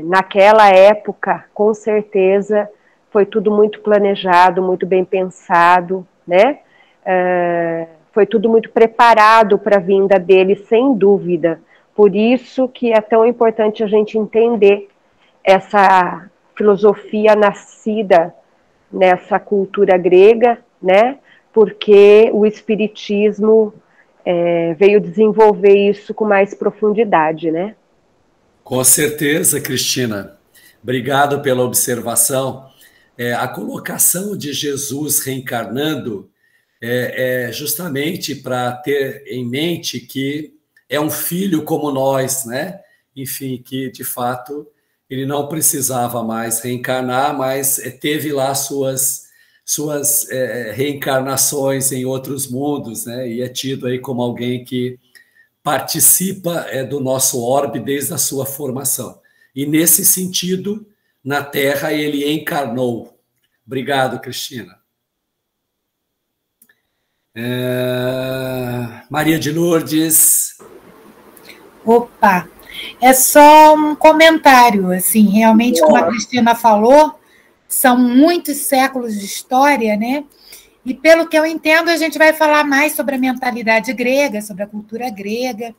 naquela época, com certeza, foi tudo muito planejado, muito bem pensado, né? Foi tudo muito preparado para a vinda dele, sem dúvida. Por isso que é tão importante a gente entender essa filosofia nascida nessa cultura grega, né? Porque o espiritismo veio desenvolver isso com mais profundidade, né? Com certeza, Cristina. Obrigado pela observação. A colocação de Jesus reencarnando é justamente para ter em mente que é um filho como nós, né? Enfim, que de fato ele não precisava mais reencarnar, mas teve lá suas reencarnações em outros mundos, né? E é tido aí como alguém que participa do nosso orbe desde a sua formação. E nesse sentido, na Terra ele encarnou. Obrigado, Cristina. Maria de Lourdes. Opa, é só um comentário, assim, realmente, como a Cristina falou, são muitos séculos de história, né? E pelo que eu entendo, a gente vai falar mais sobre a mentalidade grega, sobre a cultura grega.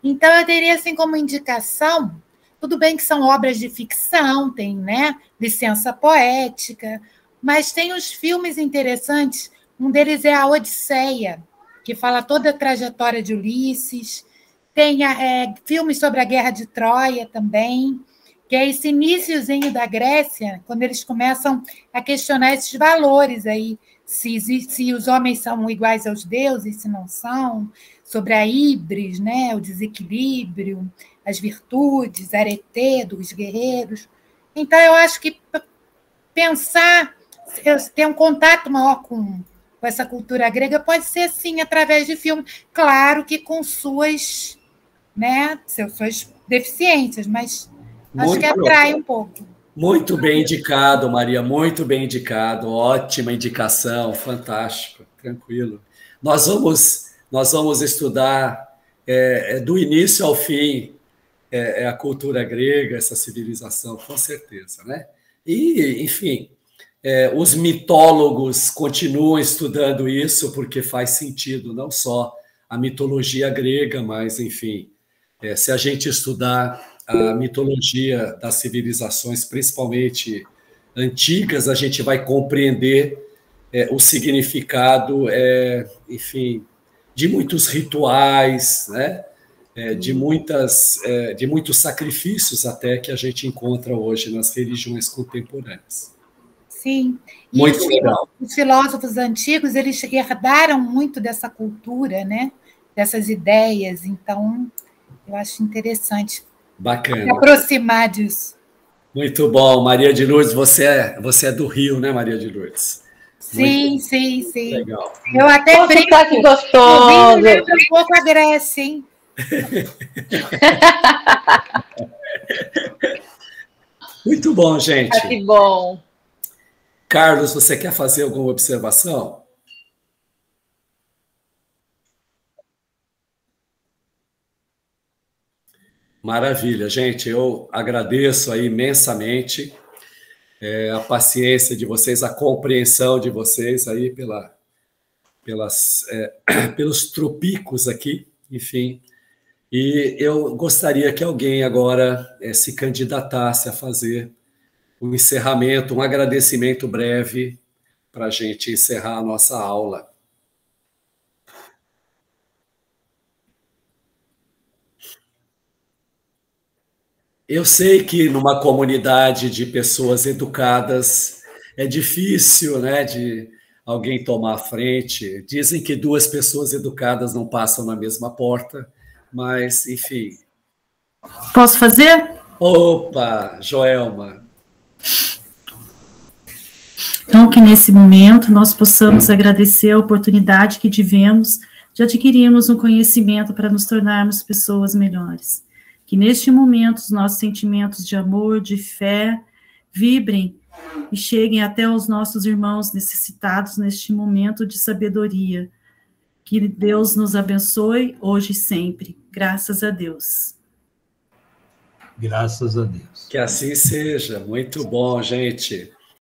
Então, eu teria, assim, como indicação, tudo bem que são obras de ficção, tem, né, licença poética, mas tem os filmes interessantes, um deles é a Odisseia, que fala toda a trajetória de Ulisses, tem filmes sobre a Guerra de Troia também, que é esse iniciozinho da Grécia, quando eles começam a questionar esses valores aí, se os homens são iguais aos deuses, se não são, sobre a híbris, né, o desequilíbrio, as virtudes, arete dos guerreiros. Então, eu acho que pensar, ter um contato maior com essa cultura grega pode ser, sim, através de filme. Claro que com suas, né, suas deficiências, mas acho que atrai um pouco. Muito bem indicado, Maria, muito bem indicado. Ótima indicação, fantástico, tranquilo. Nós vamos estudar do início ao fim a cultura grega, essa civilização, com certeza, né? E, enfim, os mitólogos continuam estudando isso porque faz sentido, não só a mitologia grega, mas, enfim, se a gente estudar a mitologia das civilizações, principalmente antigas, a gente vai compreender o significado, enfim, de muitos rituais, né? De muitos sacrifícios até que a gente encontra hoje nas religiões contemporâneas. Sim. E muito legal. Os filósofos antigos, eles herdaram muito dessa cultura, né? Dessas ideias, então eu acho interessante. Bacana. Se aproximar disso. Muito bom. Maria de Lourdes, você é do Rio, né, Maria de Lourdes? Sim, sim. Legal. Eu até brinco. Que gostoso. Lembra um pouco a Grécia, hein? Muito bom, gente. Que bom. Carlos, você quer fazer alguma observação? Maravilha, gente. Eu agradeço aí imensamente a paciência de vocês, a compreensão de vocês aí pelos tropicos aqui, enfim. E eu gostaria que alguém agora se candidatasse a fazer um encerramento, um agradecimento breve para a gente encerrar a nossa aula. Eu sei que numa comunidade de pessoas educadas é difícil, né, de alguém tomar a frente. Dizem que duas pessoas educadas não passam na mesma porta, mas, enfim. Posso fazer? Opa, Joelma. Então, que nesse momento nós possamos agradecer a oportunidade que tivemos de adquirirmos um conhecimento para nos tornarmos pessoas melhores. Que neste momento os nossos sentimentos de amor, de fé, vibrem e cheguem até os nossos irmãos necessitados neste momento de sabedoria. Que Deus nos abençoe hoje e sempre. Graças a Deus. Graças a Deus. Que assim seja. Muito bom, gente.